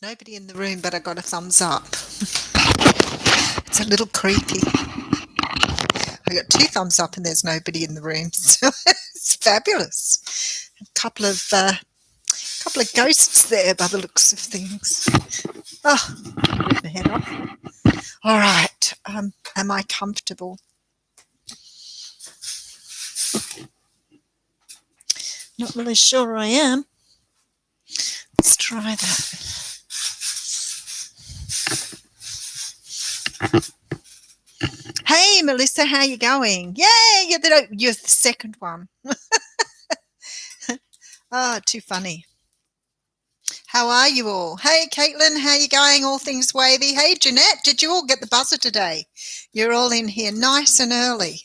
Nobody in the room, but I got a thumbs up. It's a little creepy. I got 2 thumbs up and there's nobody in the room, so it's fabulous. A couple of ghosts there by the looks of things. Oh, rip my head off. All right, am I comfortable? Not really sure I am. Let's try that. Hey, Melissa, how you going? Yay, you're the second one. Oh, too funny. How are you all? Hey, Caitlin, how you going? All things wavy. Hey, Jeanette, did you all get the buzzer today? You're all in here nice and early.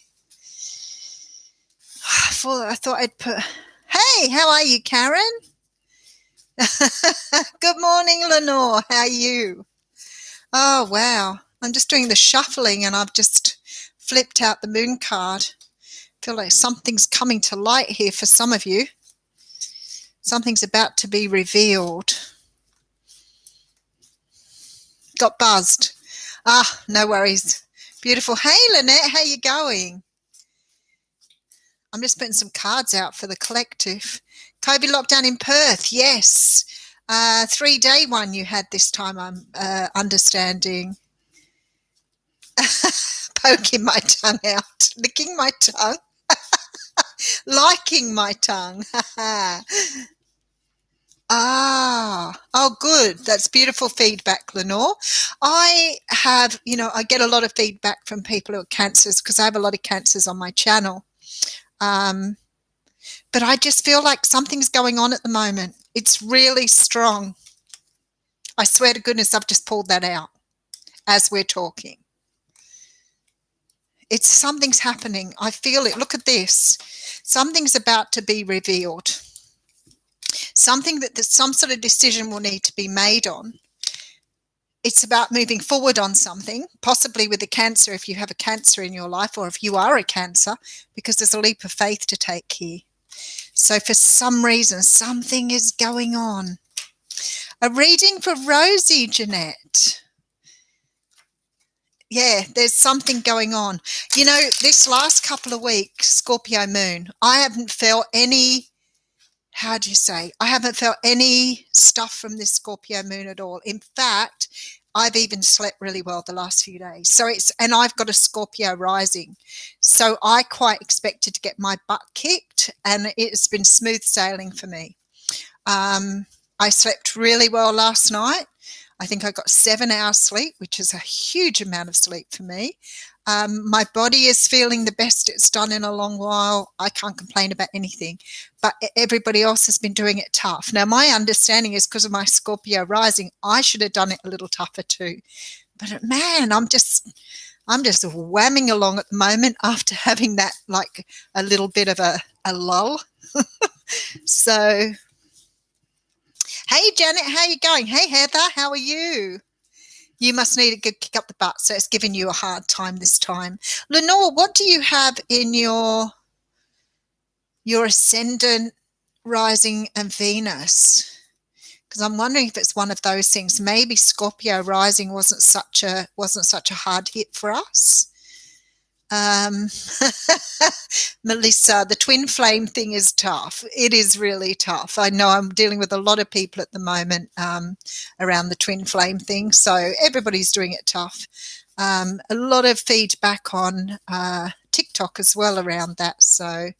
I thought I'd put... Hey, how are you, Karen? Good morning, Lenore. How are you? Oh, wow. I'm just doing the shuffling and I've just flipped out the moon card. I feel like something's coming to light here for some of you. Something's about to be revealed. Got buzzed. Ah, no worries. Beautiful. Hey, Lynette, how you going? I'm just putting some cards out for the collective. COVID lockdown in Perth, yes. 3-day one you had this time, I'm understanding. Poking my tongue out, licking my tongue, liking my tongue. Oh, good. That's beautiful feedback, Lenore. I have, I get a lot of feedback from people who are cancers because I have a lot of cancers on my channel. But I just feel like something's going on at the moment. It's really strong. I swear to goodness, I've just pulled that out as we're talking. Something's happening. I feel it. Look at this. Something's about to be revealed. Something that some sort of decision will need to be made on. It's about moving forward on something, possibly with a cancer if you have a cancer in your life or if you are a cancer, because there's a leap of faith to take here. So for some reason, something is going on. A reading for Rosie, Jeanette. Yeah, there's something going on. This last couple of weeks, Scorpio moon, I haven't felt any, I haven't felt any stuff from this Scorpio moon at all. In fact, I've even slept really well the last few days. And I've got a Scorpio rising. So I quite expected to get my butt kicked and it's been smooth sailing for me. I slept really well last night. I think I got 7 hours sleep, which is a huge amount of sleep for me. My body is feeling the best it's done in a long while. I can't complain about anything, but everybody else has been doing it tough. Now, my understanding is because of my Scorpio rising, I should have done it a little tougher too. But man, I'm just whamming along at the moment after having that like a little bit of a lull. So, hey, Janet, how you going? Hey, Heather, how are you? You must need a good kick up the butt, so it's giving you a hard time this time. Lenore, what do you have in your ascendant, rising, and Venus? Because I'm wondering if it's one of those things. Maybe Scorpio rising wasn't such a hard hit for us. Melissa, the twin flame thing is tough. It is really tough. I know I'm dealing with a lot of people at the moment around the twin flame thing, so everybody's doing it tough. A lot of feedback on TikTok as well around that. So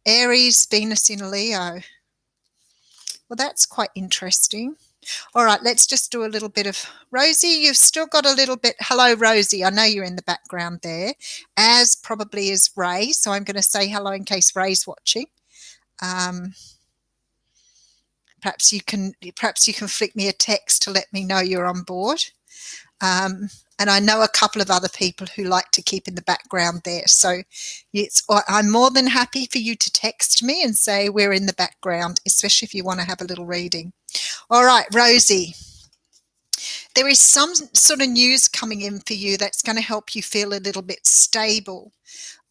Aries, Venus in Leo. Well, that's quite interesting. All right, let's just do a little bit of Rosie. You've still got a little bit. Hello, Rosie. I know you're in the background there, as probably is Ray. So I'm going to say hello in case Ray's watching. Perhaps you can flick me a text to let me know you're on board. And I know a couple of other people who like to keep in the background there. So I'm more than happy for you to text me and say we're in the background, especially if you want to have a little reading. All right, Rosie. There is some sort of news coming in for you that's going to help you feel a little bit stable.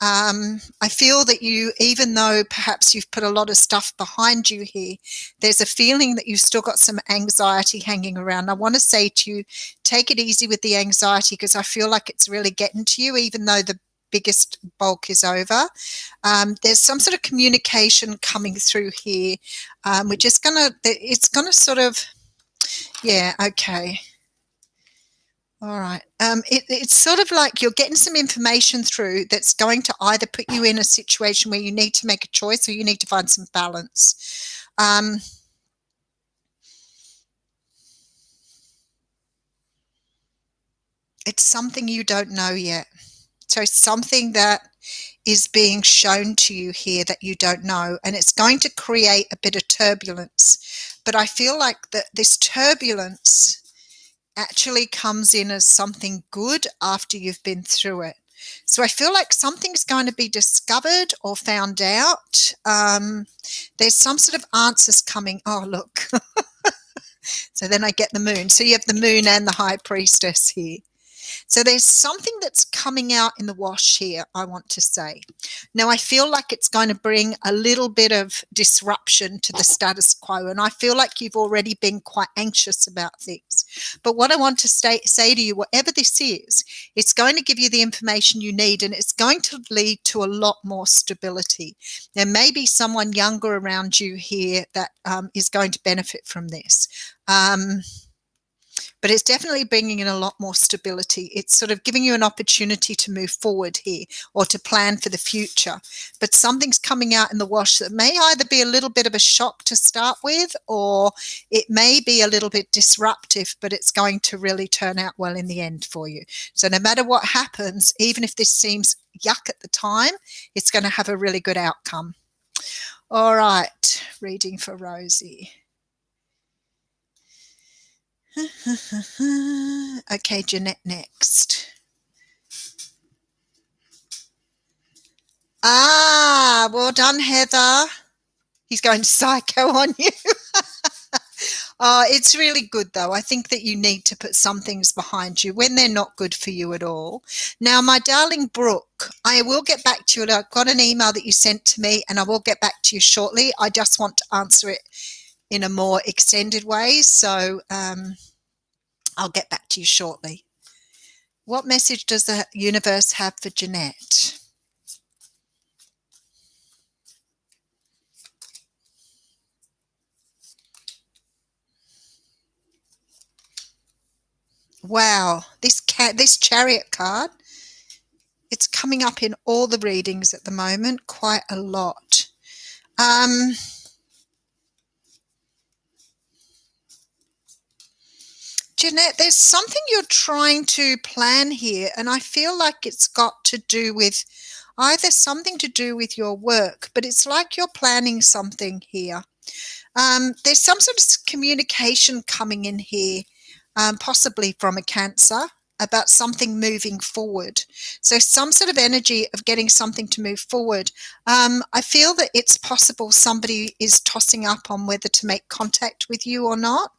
I feel that you, even though perhaps you've put a lot of stuff behind you here, there's a feeling that you've still got some anxiety hanging around. I want to say to you, take it easy with the anxiety, because I feel like it's really getting to you, even though the biggest bulk is over. There's some sort of communication coming through here. We're just it's going to sort of, yeah, okay. All right. It's sort of like you're getting some information through that's going to either put you in a situation where you need to make a choice or you need to find some balance. It's something you don't know yet. So something that is being shown to you here that you don't know, and it's going to create a bit of turbulence. But I feel like that this turbulence actually comes in as something good after you've been through it. So I feel like something's going to be discovered or found out. There's some sort of answers coming. Oh, look. So then I get the moon. So you have the moon and the high priestess here. So there's something that's coming out in the wash here, I want to say. Now, I feel like it's going to bring a little bit of disruption to the status quo, and I feel like you've already been quite anxious about things. But what I want to say to you, whatever this is, it's going to give you the information you need, and it's going to lead to a lot more stability. There may be someone younger around you here that is going to benefit from this. But it's definitely bringing in a lot more stability. It's sort of giving you an opportunity to move forward here or to plan for the future. But something's coming out in the wash that may either be a little bit of a shock to start with, or it may be a little bit disruptive, but it's going to really turn out well in the end for you. So no matter what happens, even if this seems yuck at the time, it's going to have a really good outcome. All right, reading for Rosie. Okay, Jeanette next. Well done, Heather. He's going psycho on you. It's really good, though. I think that you need to put some things behind you when they're not good for you at all. Now, my darling Brooke, I will get back to you. I've got an email that you sent to me, and I will get back to you shortly. I just want to answer it in a more extended way, so I'll get back to you shortly. What message does the universe have for Jeanette? Wow, this Chariot card, it's coming up in all the readings at the moment, quite a lot. Jeanette, there's something you're trying to plan here, and I feel like it's got to do with either something to do with your work, but it's like you're planning something here. There's some sort of communication coming in here, possibly from a Cancer, about something moving forward. So some sort of energy of getting something to move forward. I feel that it's possible somebody is tossing up on whether to make contact with you or not.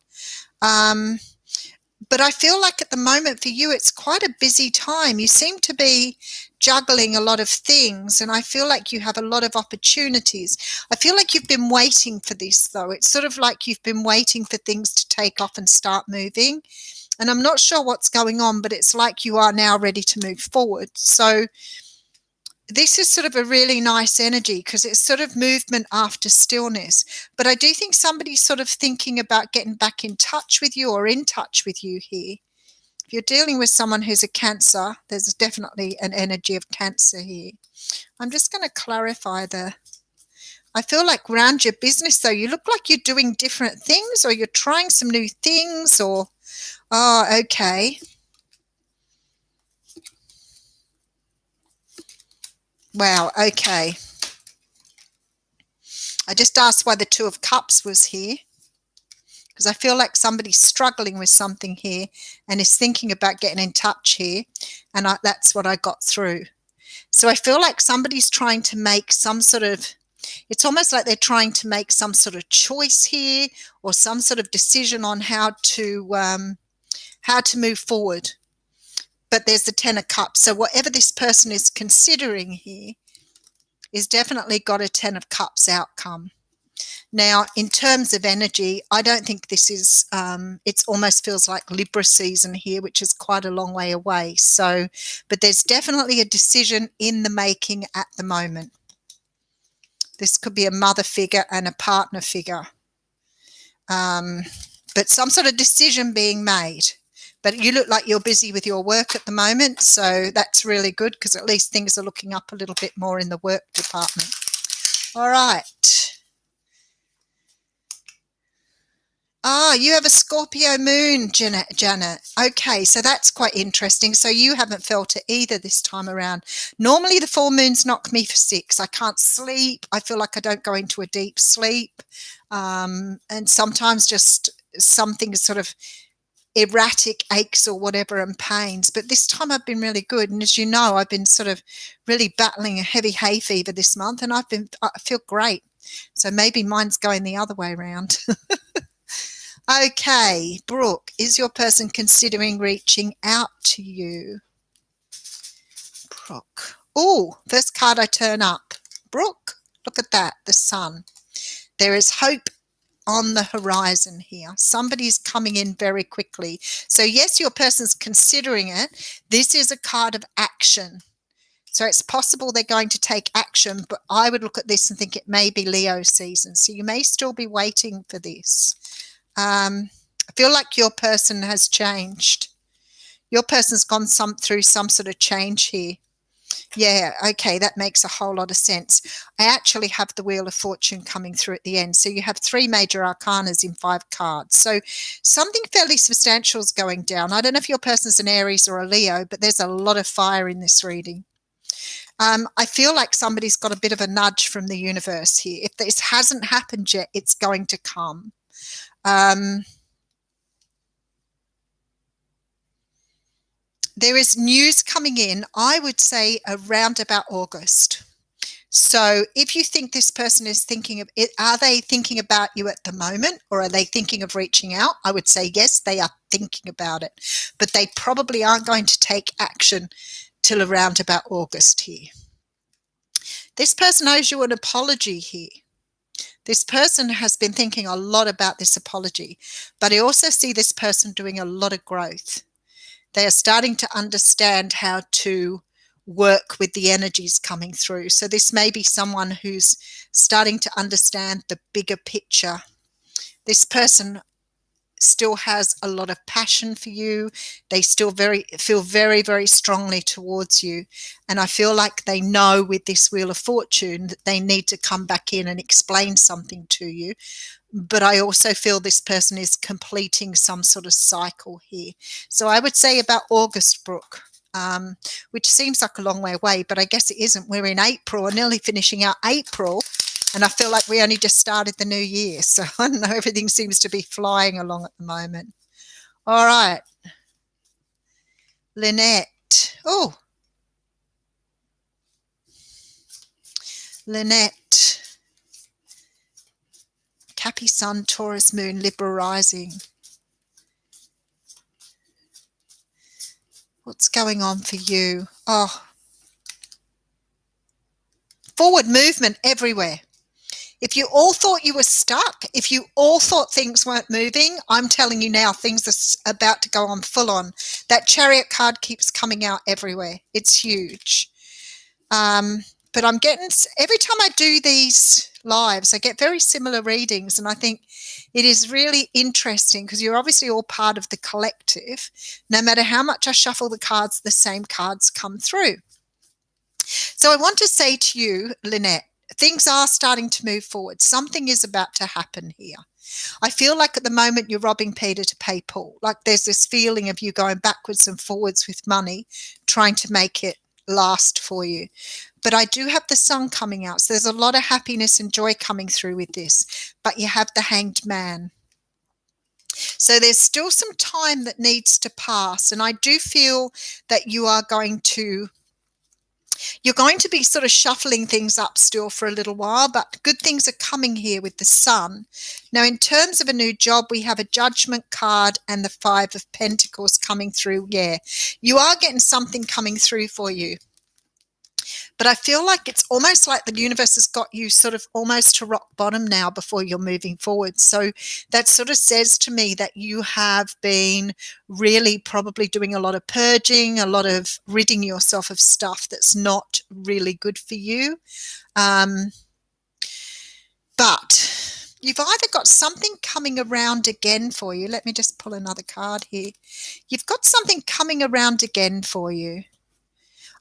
But I feel like at the moment for you, it's quite a busy time. You seem to be juggling a lot of things, and I feel like you have a lot of opportunities. I feel like you've been waiting for this, though. It's sort of like you've been waiting for things to take off and start moving. And I'm not sure what's going on, but it's like you are now ready to move forward. So this is sort of a really nice energy because it's sort of movement after stillness. But I do think somebody's sort of thinking about getting back in touch with you or in touch with you here. If you're dealing with someone who's a Cancer, there's definitely an energy of Cancer here. I'm just going to clarify I feel like around your business, though, you look like you're doing different things or you're trying some new things or, okay. Wow, okay. I just asked why the Two of Cups was here because I feel like somebody's struggling with something here and is thinking about getting in touch here, and that's what I got through. So I feel like somebody's trying to make some sort of, it's almost like they're trying to make some sort of choice here or some sort of decision on how to how to move forward. But there's the 10 of Cups. So whatever this person is considering here is definitely got a 10 of Cups outcome. Now, in terms of energy, I don't think this is, it almost feels like Libra season here, which is quite a long way away. So, but there's definitely a decision in the making at the moment. This could be a mother figure and a partner figure. But some sort of decision being made. But you look like you're busy with your work at the moment, so that's really good because at least things are looking up a little bit more in the work department. All right. Ah, you have a Scorpio moon, Janet. Okay, so that's quite interesting. So you haven't felt it either this time around. Normally the full moons knock me for 6. I can't sleep. I feel like I don't go into a deep sleep. And sometimes just something sort of erratic aches or whatever and pains. But this time I've been really good. And as you know, I've been sort of really battling a heavy hay fever this month and I feel great. So maybe mine's going the other way around. Okay, Brooke, is your person considering reaching out to you? Brooke. Oh, first card I turn up. Brooke, look at that, the sun. There is hope on the horizon here. Somebody's coming in very quickly. So yes, your person's considering it. This is a card of action. So it's possible they're going to take action, but I would look at this and think it may be Leo season. So you may still be waiting for this. I feel like your person has changed. Your person's gone through some sort of change here. Yeah, okay, that makes a whole lot of sense. I actually have the Wheel of Fortune coming through at the end. So you have 3 major arcanas in 5 cards. So something fairly substantial is going down. I don't know if your person's an Aries or a Leo, but there's a lot of fire in this reading. I feel like somebody's got a bit of a nudge from the universe here. If this hasn't happened yet, it's going to come. There is news coming in, I would say, around about August. So if you think this person is thinking of it, are they thinking about you at the moment or are they thinking of reaching out? I would say yes, they are thinking about it, but they probably aren't going to take action till around about August here. This person owes you an apology here. This person has been thinking a lot about this apology, but I also see this person doing a lot of growth. They are starting to understand how to work with the energies coming through. So this may be someone who's starting to understand the bigger picture. This person still has a lot of passion for you. They still feel very, very strongly towards you. And I feel like they know with this Wheel of Fortune that they need to come back in and explain something to you. But I also feel this person is completing some sort of cycle here. So I would say about August, Brooke, which seems like a long way away, but I guess it isn't. We're in April, nearly finishing out April. And I feel like we only just started the new year. So I don't know, everything seems to be flying along at the moment. All right. Lynette. Oh. Lynette. Cappy Sun, Taurus Moon, Libra Rising. What's going on for you? Oh. Forward movement everywhere. If you all thought you were stuck, if you all thought things weren't moving, I'm telling you now, things are about to go on full on. That Chariot card keeps coming out everywhere. It's huge. But I'm getting, every time I do these lives, I get very similar readings. And I think it is really interesting because you're obviously all part of the collective. No matter how much I shuffle the cards, the same cards come through. So I want to say to you, Lynette, things are starting to move forward. Something is about to happen here. I feel like at the moment you're robbing Peter to pay Paul. Like there's this feeling of you going backwards and forwards with money, trying to make it last for you. But I do have the sun coming out. So there's a lot of happiness and joy coming through with this. But you have the Hanged Man. So there's still some time that needs to pass. And I do feel that you are going to You're going to be sort of shuffling things up still for a little while, but good things are coming here with the Sun. Now, in terms of a new job, we have a Judgment card and the Five of Pentacles coming through. Yeah, you are getting something coming through for you. But I feel like it's almost like the universe has got you sort of almost to rock bottom now before you're moving forward. So that sort of says to me that you have been really probably doing a lot of purging, a lot of ridding yourself of stuff that's not really good for you. But you've either got something coming around again for you. Let me just pull another card here. You've got something coming around again for you.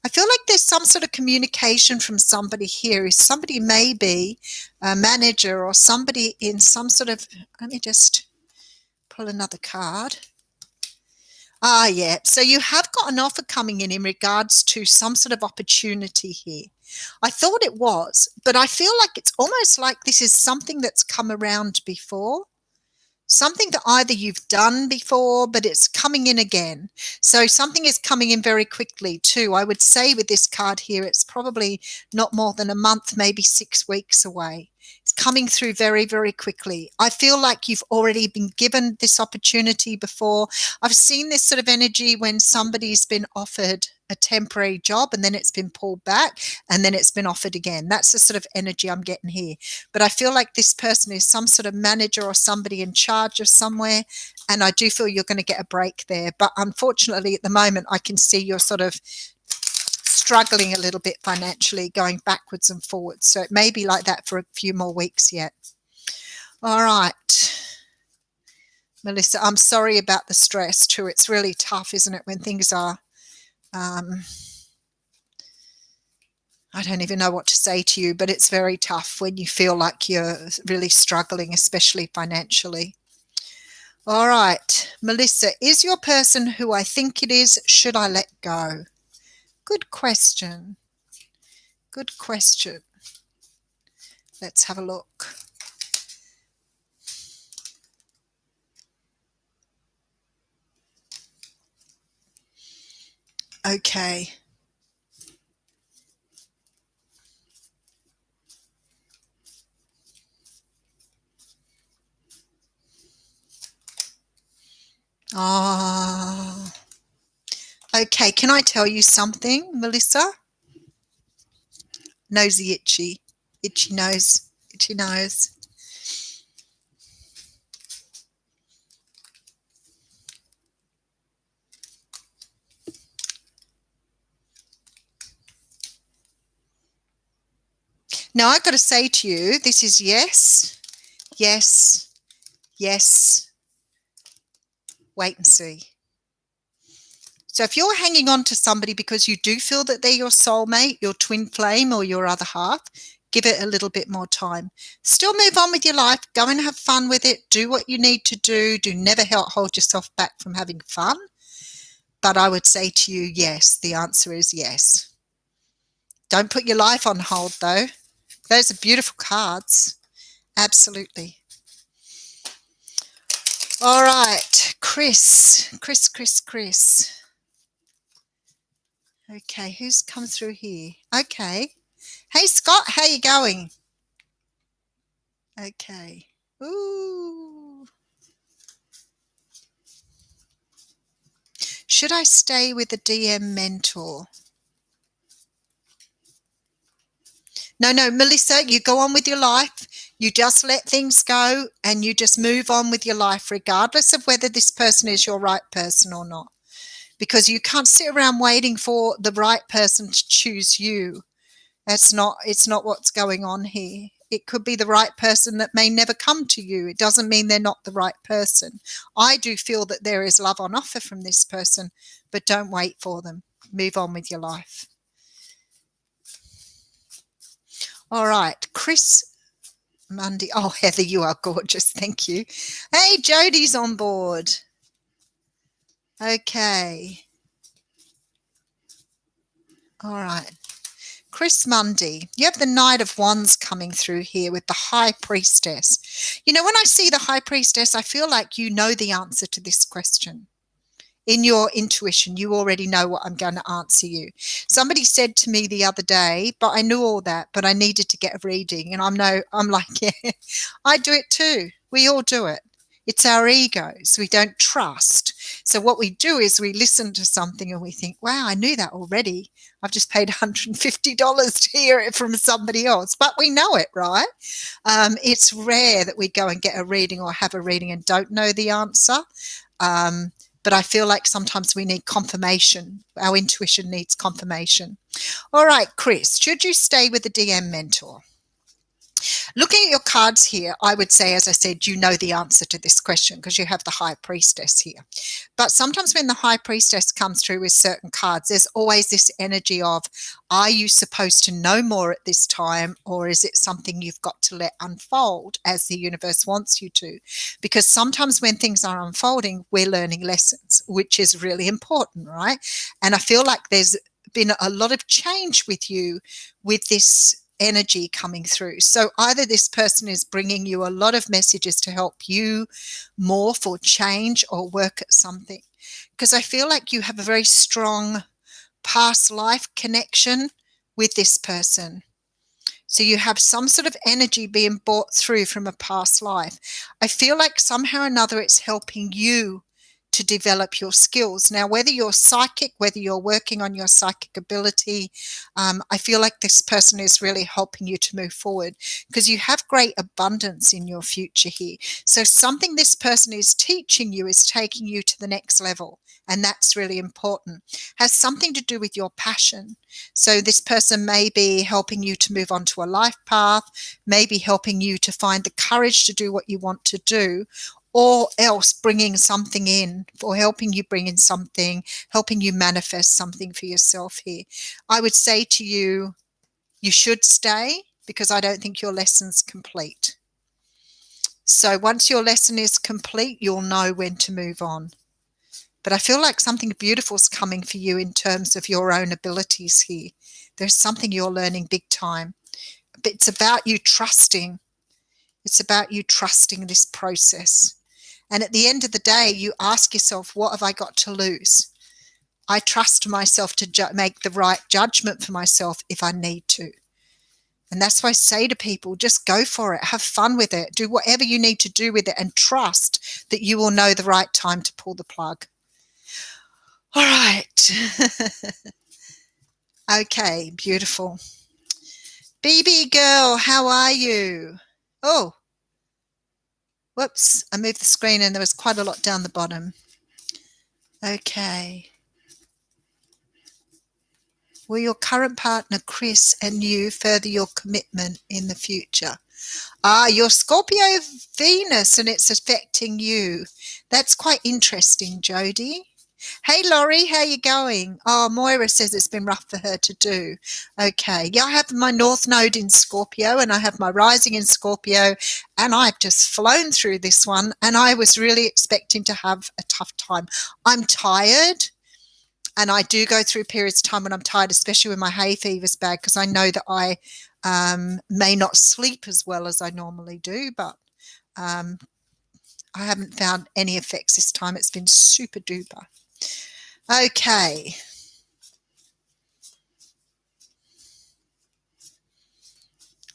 I feel like there's some sort of communication from somebody here. Somebody may be a manager or somebody in some sort of, let me just pull another card. Ah, yeah. So you have got an offer coming in regards to some sort of opportunity here. I thought it was, but I feel like it's almost like this is something that's come around before. Something that either you've done before, but it's coming in again. So something is coming in very quickly too. I would say with this card here, it's probably not more than a month, maybe 6 weeks away. It's coming through very, very quickly. I feel like you've already been given this opportunity before. I've seen this sort of energy when somebody's been offered a temporary job and then it's been pulled back and then it's been offered again. That's the sort of energy I'm getting here. But I feel like this person is some sort of manager or somebody in charge of somewhere, and I do feel you're going to get a break there. But unfortunately, at the moment, I can see you're sort of struggling a little bit financially, going backwards and forwards. So it may be like that for a few more weeks yet. All right. Melissa, I'm sorry about the stress too. It's really tough, isn't it, when things are I don't even know what to say to you, but it's very tough when you feel like you're really struggling, especially financially. All right, Melissa, is your person who I think it is? Should I let go? Good question. Good question. Let's have a look. Okay. Oh. Okay, can I tell you something, Melissa? Nosy itchy. Itchy nose. Itchy nose. Now, I've got to say to you, this is yes, yes, yes, wait and see. So if you're hanging on to somebody because you do feel that they're your soulmate, your twin flame, or your other half, give it a little bit more time. Still move on with your life. Go and have fun with it. Do what you need to do. Do never hold yourself back from having fun. But I would say to you, yes, the answer is yes. Don't put your life on hold, though. Those are beautiful cards. Absolutely. All right, Chris. Okay, who's come through here? Okay. Hey, Scott, how you going? Okay. Ooh. Should I stay with the DM mentor? No, Melissa, you go on with your life. You just let things go and you just move on with your life regardless of whether this person is your right person or not. Because you can't sit around waiting for the right person to choose you. It's not what's going on here. It could be the right person that may never come to you. It doesn't mean they're not the right person. I do feel that there is love on offer from this person, but don't wait for them. Move on with your life. All right, Chris Mundy. Oh, Heather, you are gorgeous. Thank you. Hey, Jodie's on board. Okay. All right. Chris Mundy, you have the Knight of Wands coming through here with the High Priestess. You know, when I see the High Priestess, I feel like you know the answer to this question. In your intuition, you already know what I'm going to answer you. Somebody said to me the other day, but I knew all that, but I needed to get a reading. And I'm like, yeah, I do it too. We all do it. It's our egos. We don't trust. So what we do is we listen to something and we think, wow, I knew that already. I've just paid $150 to hear it from somebody else, but we know it, right? It's rare that we go and get a reading or have a reading and don't know the answer. But I feel like sometimes we need confirmation. Our intuition needs confirmation. All right, Chris, should you stay with the DM mentor? Looking at your cards here, I would say, as I said, you know the answer to this question because you have the High Priestess here. But sometimes when the High Priestess comes through with certain cards, there's always this energy of, are you supposed to know more at this time, or is it something you've got to let unfold as the universe wants you to? Because sometimes when things are unfolding, we're learning lessons, which is really important, right? And I feel like there's been a lot of change with you with this energy coming through. So either this person is bringing you a lot of messages to help you morph or change or work at something, because I feel like you have a very strong past life connection with this person. So you have some sort of energy being brought through from a past life. I feel like somehow or another it's helping you to develop your skills. Now, whether you're psychic, whether you're working on your psychic ability, I feel like this person is really helping you to move forward because you have great abundance in your future here. So something this person is teaching you is taking you to the next level. And that's really important. Has something to do with your passion. So this person may be helping you to move on to a life path, maybe helping you to find the courage to do what you want to do, or else bringing something in, or helping you bring in something, helping you manifest something for yourself here. I would say to you, you should stay because I don't think your lesson's complete. So once your lesson is complete, you'll know when to move on. But I feel like something beautiful is coming for you in terms of your own abilities here. There's something you're learning big time. But it's about you trusting. It's about you trusting this process. And at the end of the day, you ask yourself, what have I got to lose? I trust myself to make the right judgment for myself if I need to. And that's why I say to people, just go for it. Have fun with it. Do whatever you need to do with it and trust that you will know the right time to pull the plug. All right. Okay, beautiful. BB girl, how are you? Oh, whoops. I moved the screen and there was quite a lot down the bottom. Okay. Will your current partner, Chris, and you further your commitment in the future? Your Scorpio Venus and it's affecting you. That's quite interesting, Jody. Hey, Laurie, how you going? Oh, Moira says it's been rough for her to do. Okay. Yeah, I have my North Node in Scorpio and I have my rising in Scorpio and I've just flown through this one and I was really expecting to have a tough time. I'm tired and I do go through periods of time when I'm tired, especially when my hay fever's bad because I know that I may not sleep as well as I normally do, but I haven't found any effects this time. It's been super duper. Okay.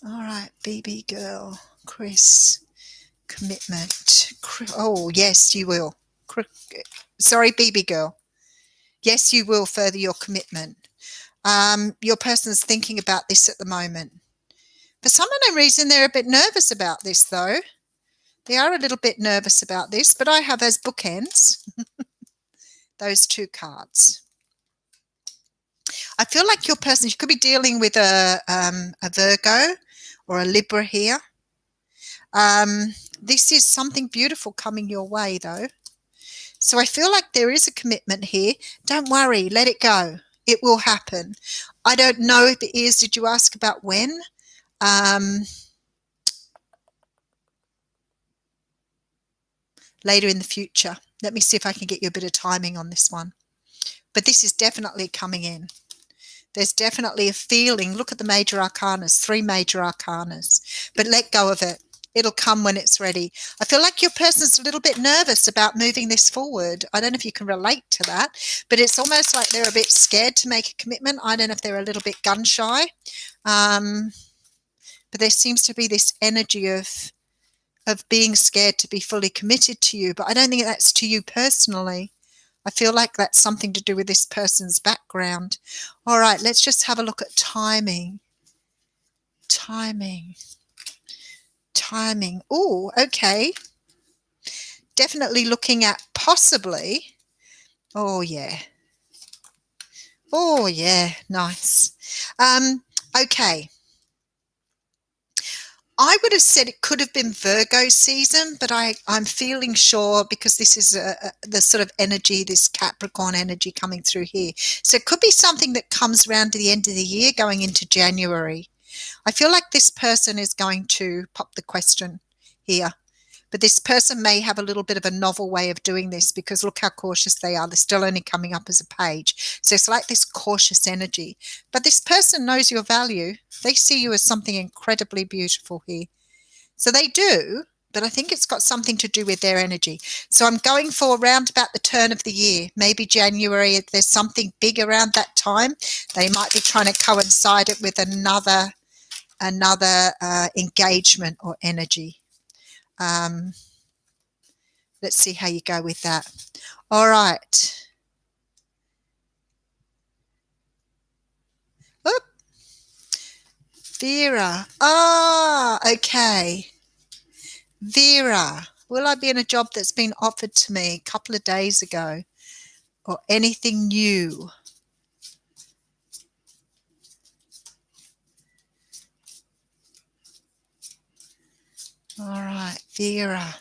All right, BB girl, Chris, commitment. Oh, yes, you will. Sorry, BB girl. Yes, you will further your commitment. Your person's thinking about this at the moment. For some unknown reason, they're a bit nervous about this, though. They are a little bit nervous about this, but I have as bookends those two cards. I feel like your person, you could be dealing with a Virgo or a Libra here. This is something beautiful coming your way, though. So I feel like there is a commitment here. Don't worry, let it go. It will happen. I don't know if it is. Did you ask about when? Later in the future. Let me see if I can get you a bit of timing on this one. But this is definitely coming in. There's definitely a feeling. Look at the major arcanas, 3 major arcanas. But let go of it. It'll come when it's ready. I feel like your person's a little bit nervous about moving this forward. I don't know if you can relate to that, but it's almost like they're a bit scared to make a commitment. I don't know if they're a little bit gun shy. But there seems to be this energy of being scared to be fully committed to you. But I don't think that's to you personally. I feel like that's something to do with this person's background. All right, let's just have a look at timing. Timing. Oh, okay. Definitely looking at possibly. Oh, yeah. Oh, yeah. Nice. Okay. I would have said it could have been Virgo season, but I'm feeling sure because this is the sort of energy, this Capricorn energy coming through here. So it could be something that comes around to the end of the year going into January. I feel like this person is going to pop the question here. But this person may have a little bit of a novel way of doing this because look how cautious they are. They're still only coming up as a page. So it's like this cautious energy. But this person knows your value. They see you as something incredibly beautiful here. So they do, but I think it's got something to do with their energy. So I'm going for around about the turn of the year, maybe January. If there's something big around that time, they might be trying to coincide it with another engagement or energy. Let's see how you go with that. All right. Oop. Vera. Okay. Vera, will I be in a job that's been offered to me a couple of days ago or anything new? All right, Vera.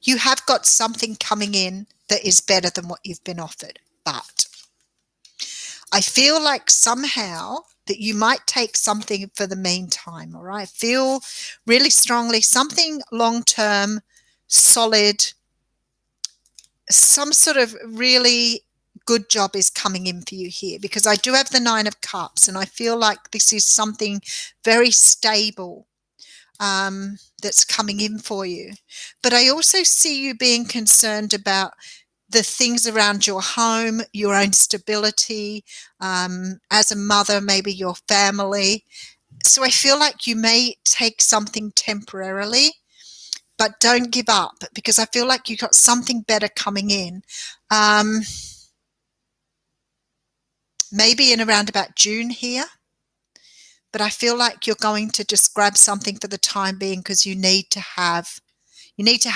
You have got something coming in that is better than what you've been offered, but I feel like somehow that you might take something for the meantime, all right? I feel really strongly something long-term, solid, some sort of really good job is coming in for you here because I do have the 9 of Cups and I feel like this is something very stable that's coming in for you. But I also see you being concerned about the things around your home, your own stability, as a mother, maybe your family. So I feel like you may take something temporarily, but don't give up because I feel like you've got something better coming in. Maybe in around about June here. But I feel like you're going to just grab something for the time being because you need to have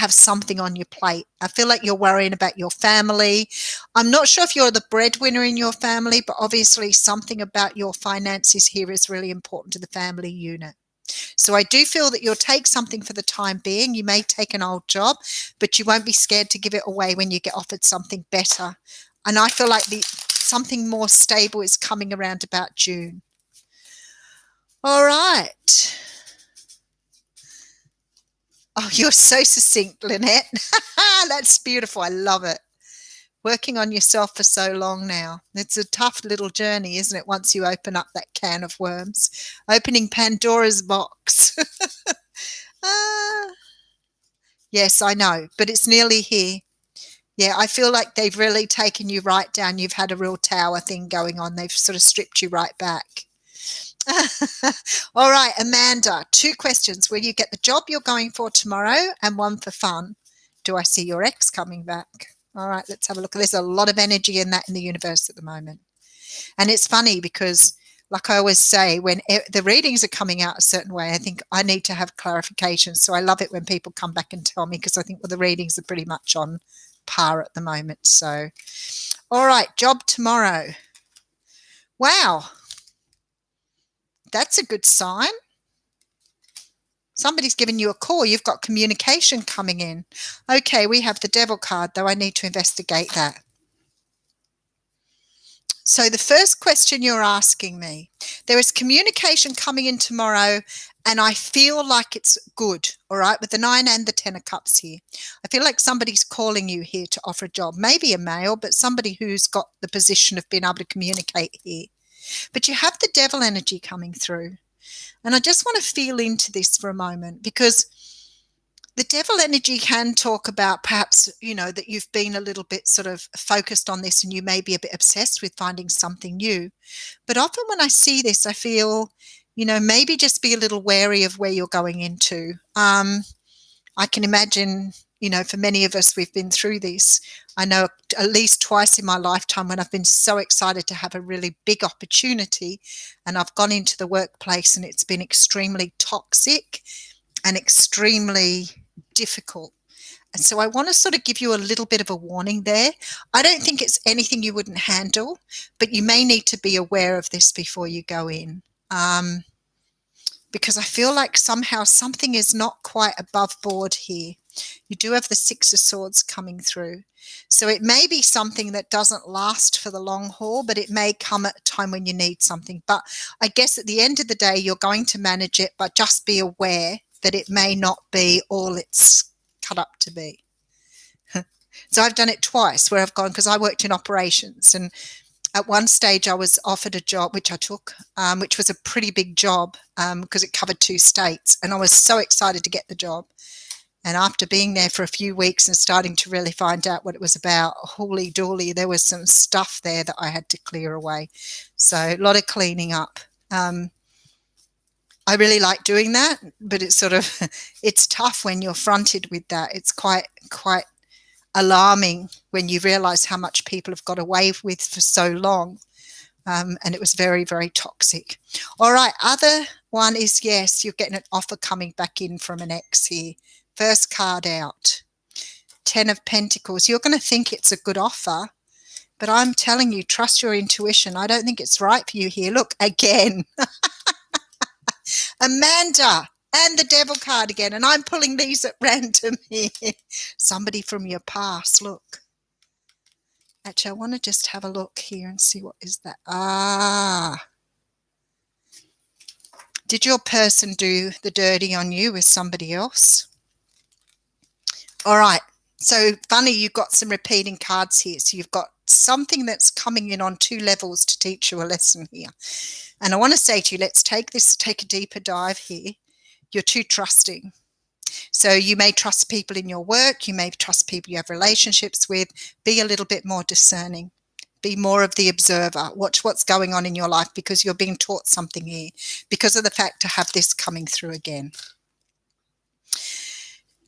something on your plate. I feel like you're worrying about your family. I'm not sure if you're the breadwinner in your family, but obviously something about your finances here is really important to the family unit. So I do feel that you'll take something for the time being. You may take an old job, but you won't be scared to give it away when you get offered something better. And I feel like something more stable is coming around about June. All right. Oh, you're so succinct, Lynette. That's beautiful. I love it. Working on yourself for so long now. It's a tough little journey, isn't it, once you open up that can of worms? Opening Pandora's box. Yes, I know, but it's nearly here. Yeah, I feel like they've really taken you right down. You've had a real tower thing going on. They've sort of stripped you right back. All right, Amanda, 2 questions. Will you get the job you're going for tomorrow? And 1 for fun. Do I see your ex coming back? All right, let's have a look. There's a lot of energy in that in the universe at the moment. And it's funny because, like I always say, when the readings are coming out a certain way, I think I need to have clarification. So I love it when people come back and tell me because I think the readings are pretty much on par at the moment. So, all right, job tomorrow. Wow. That's a good sign. Somebody's given you a call. You've got communication coming in. Okay, we have the Devil card, though I need to investigate that. So the first question you're asking me, there is communication coming in tomorrow, and I feel like it's good, all right, with the 9 and the 10 of Cups here. I feel like somebody's calling you here to offer a job, maybe a male, but somebody who's got the position of being able to communicate here. But you have the Devil energy coming through. And I just want to feel into this for a moment, because the devil energy can talk about perhaps, that you've been a little bit sort of focused on this and you may be a bit obsessed with finding something new. But often when I see this, I feel, maybe just be a little wary of where you're going into. I can imagine, for many of us, we've been through this. I know at least twice in my lifetime when I've been so excited to have a really big opportunity and I've gone into the workplace and it's been extremely toxic and extremely difficult. And so I want to sort of give you a little bit of a warning there. I don't think it's anything you wouldn't handle, but you may need to be aware of this before you go in. Because I feel like somehow something is not quite above board here. You do have the Six of Swords coming through. So it may be something that doesn't last for the long haul, but it may come at a time when you need something. But I guess at the end of the day, you're going to manage it, but just be aware that it may not be all it's cut up to be. So I've done it twice where I've gone, because I worked in operations, and at one stage I was offered a job, which I took, which was a pretty big job because it covered 2 states. And I was so excited to get the job. And after being there for a few weeks and starting to really find out what it was about, holy dooly, there was some stuff there that I had to clear away. So a lot of cleaning up. I really like doing that, but it's sort of, it's tough when you're fronted with that. It's quite alarming when you realize how much people have got away with for so long. And it was very, very toxic. All right. Other one is, yes, you're getting an offer coming back in from an ex here. First card out. 10 of Pentacles. You're going to think it's a good offer, but I'm telling you, trust your intuition. I don't think it's right for you here. Look, again. Amanda. And the devil card again. And I'm pulling these at random here. Somebody from your past. Look. Actually, I want to just have a look here and see what is that. Did your person do the dirty on you with somebody else? All right. So funny, you've got some repeating cards here. So you've got something that's coming in on 2 levels to teach you a lesson here. And I want to say to you, let's take a deeper dive here. You're too trusting. So you may trust people in your work. You may trust people you have relationships with. Be a little bit more discerning. Be more of the observer. Watch what's going on in your life, because you're being taught something here because of the fact to have this coming through again.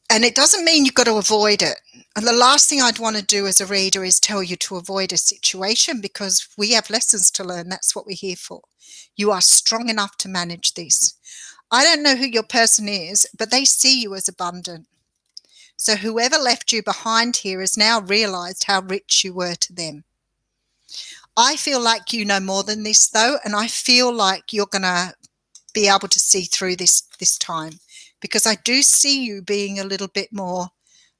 And it doesn't mean you've got to avoid it. And the last thing I'd want to do as a reader is tell you to avoid a situation, because we have lessons to learn. That's what we're here for. You are strong enough to manage this. I don't know who your person is, but they see you as abundant. So whoever left you behind here has now realized how rich you were to them. I feel like you know more than this, though, and I feel like you're going to be able to see through this time, because I do see you being a little bit more,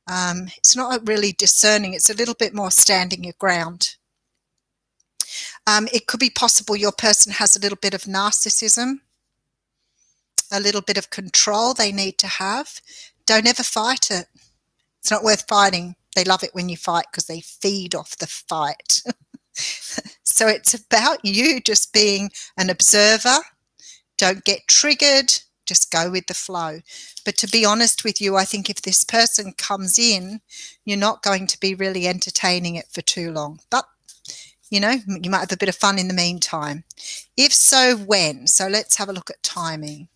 it's not really discerning, it's a little bit more standing your ground. It could be possible your person has a little bit of narcissism, a little bit of control they need to have. Don't ever fight it. It's not worth fighting. They love it when you fight because they feed off the fight. So it's about you just being an observer. Don't get triggered. Just go with the flow. But to be honest with you, I think if this person comes in, you're not going to be really entertaining it for too long. But, you might have a bit of fun in the meantime. If so, when? So let's have a look at timing.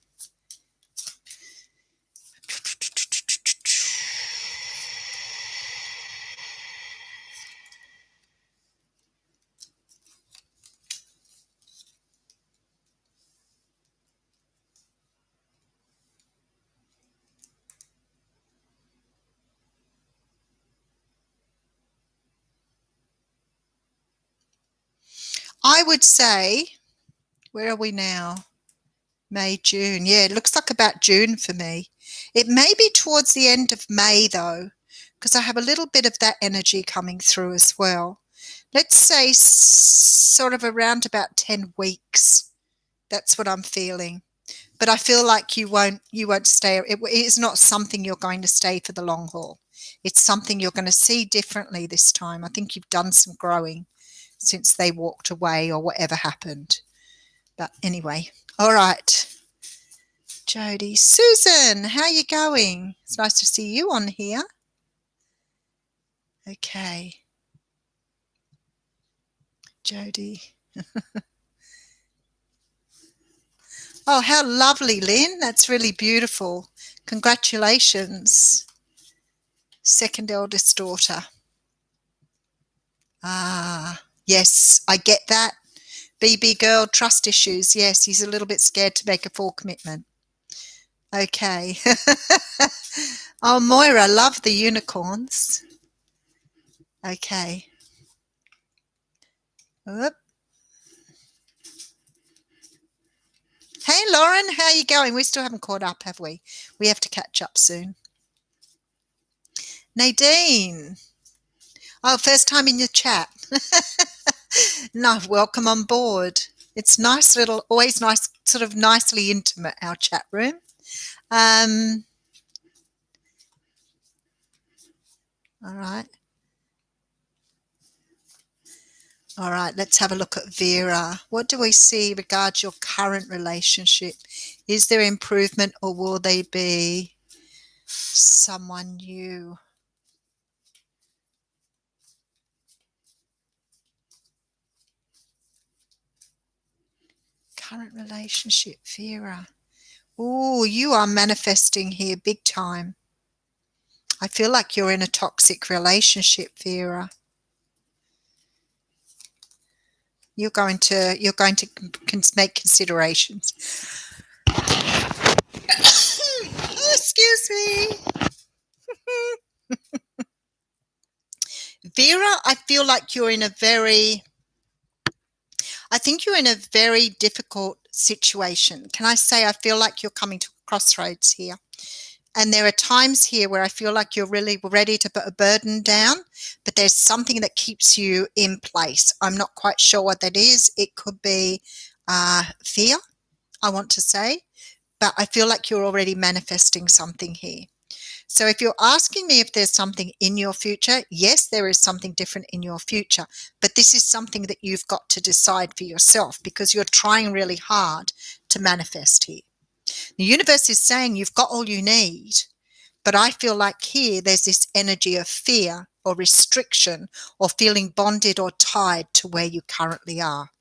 I would say, where are we now? May, June. Yeah, it looks like about June for me. It may be towards the end of May, though, because I have a little bit of that energy coming through as well. Let's say sort of around about 10 weeks. That's what I'm feeling. But I feel like you won't stay. It is not something you're going to stay for the long haul. It's something you're going to see differently this time. I think you've done some growing since they walked away or whatever happened. But anyway, all right. Jody. Susan, how are you going? It's nice to see you on here. Okay. Jody. Oh, how lovely, Lynn. That's really beautiful. Congratulations. Second eldest daughter. Ah, yes, I get that. BB girl, trust issues. Yes, he's a little bit scared to make a full commitment. Okay. Oh, Moira, love the unicorns. Okay. Oop. Hey, Lauren, how are you going? We still haven't caught up, have we? We have to catch up soon. Nadine. Oh, first time in your chat. No, welcome on board. It's nice little, always nice, sort of nicely intimate, our chat room. All right. All right, let's have a look at Vera. What do we see regards your current relationship? Is there improvement or will they be someone new? Current relationship, Vera. Oh, you are manifesting here big time. I feel like you're in a toxic relationship, Vera. You're going to make considerations. Excuse me. Vera, I feel like you're in a very difficult situation. Can I say I feel like you're coming to a crossroads here? And there are times here where I feel like you're really ready to put a burden down, but there's something that keeps you in place. I'm not quite sure what that is. It could be fear, I want to say, but I feel like you're already manifesting something here. So if you're asking me if there's something in your future, yes, there is something different in your future, but this is something that you've got to decide for yourself because you're trying really hard to manifest here. The universe is saying you've got all you need, but I feel like here there's this energy of fear or restriction or feeling bonded or tied to where you currently are.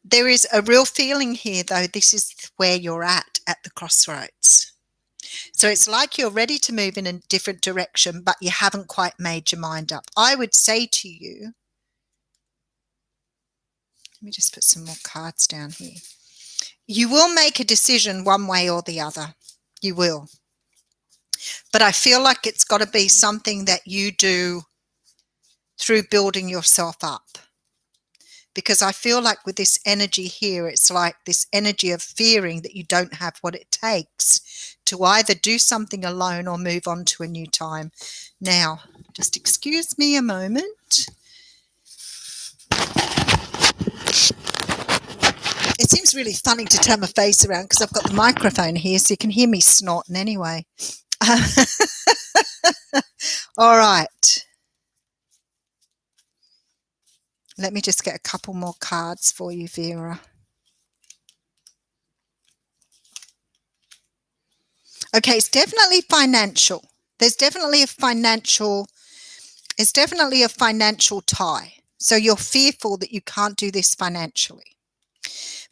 There is a real feeling here, though, this is where you're at the crossroads. So it's like you're ready to move in a different direction, but you haven't quite made your mind up. I would say to you, let me just put some more cards down here. You will make a decision one way or the other. You will. But I feel like it's got to be something that you do through building yourself up. Because I feel like with this energy here, it's like this energy of fearing that you don't have what it takes to either do something alone or move on to a new time. Now, just excuse me a moment. It seems really funny to turn my face around because I've got the microphone here so you can hear me snorting anyway. All right. Let me just get a couple more cards for you, Vera. Okay, it's definitely financial. There's definitely a financial tie. So you're fearful that you can't do this financially.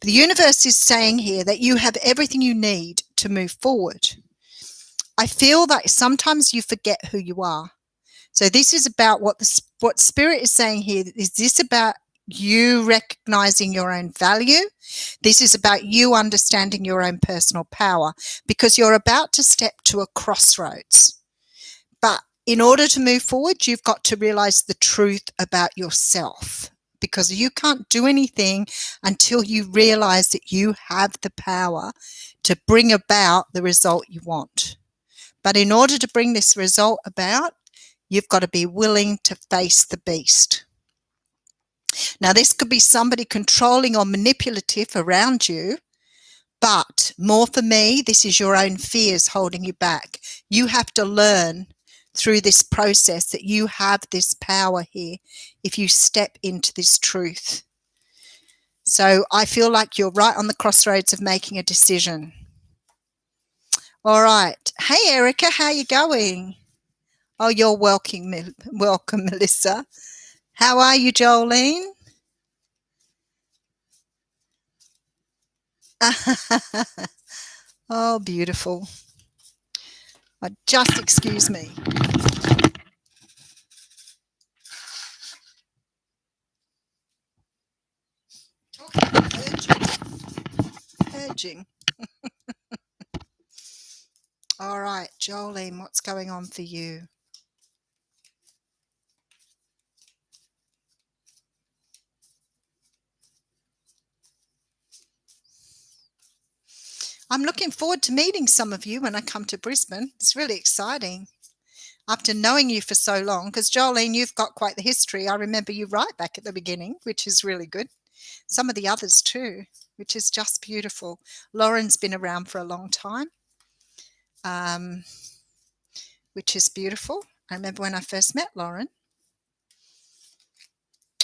The universe is saying here that you have everything you need to move forward. I feel that sometimes you forget who you are. So this is about what Spirit is saying here. Is this about you recognizing your own value? This is about you understanding your own personal power because you're about to step to a crossroads. But in order to move forward, you've got to realize the truth about yourself because you can't do anything until you realize that you have the power to bring about the result you want. But in order to bring this result about, you've got to be willing to face the beast. Now, this could be somebody controlling or manipulative around you, but more for me, this is your own fears holding you back. You have to learn through this process that you have this power here if you step into this truth. So I feel like you're right on the crossroads of making a decision. All right. Hey, Erica, how you going? Oh, you're welcome, Melissa. How are you, Jolene? Oh, beautiful. Just excuse me. Purging. All right, Jolene, what's going on for you? I'm looking forward to meeting some of you when I come to Brisbane. It's really exciting. After knowing you for so long, because Jolene, you've got quite the history. I remember you right back at the beginning, which is really good. Some of the others too, which is just beautiful. Lauren's been around for a long time, which is beautiful. I remember when I first met Lauren.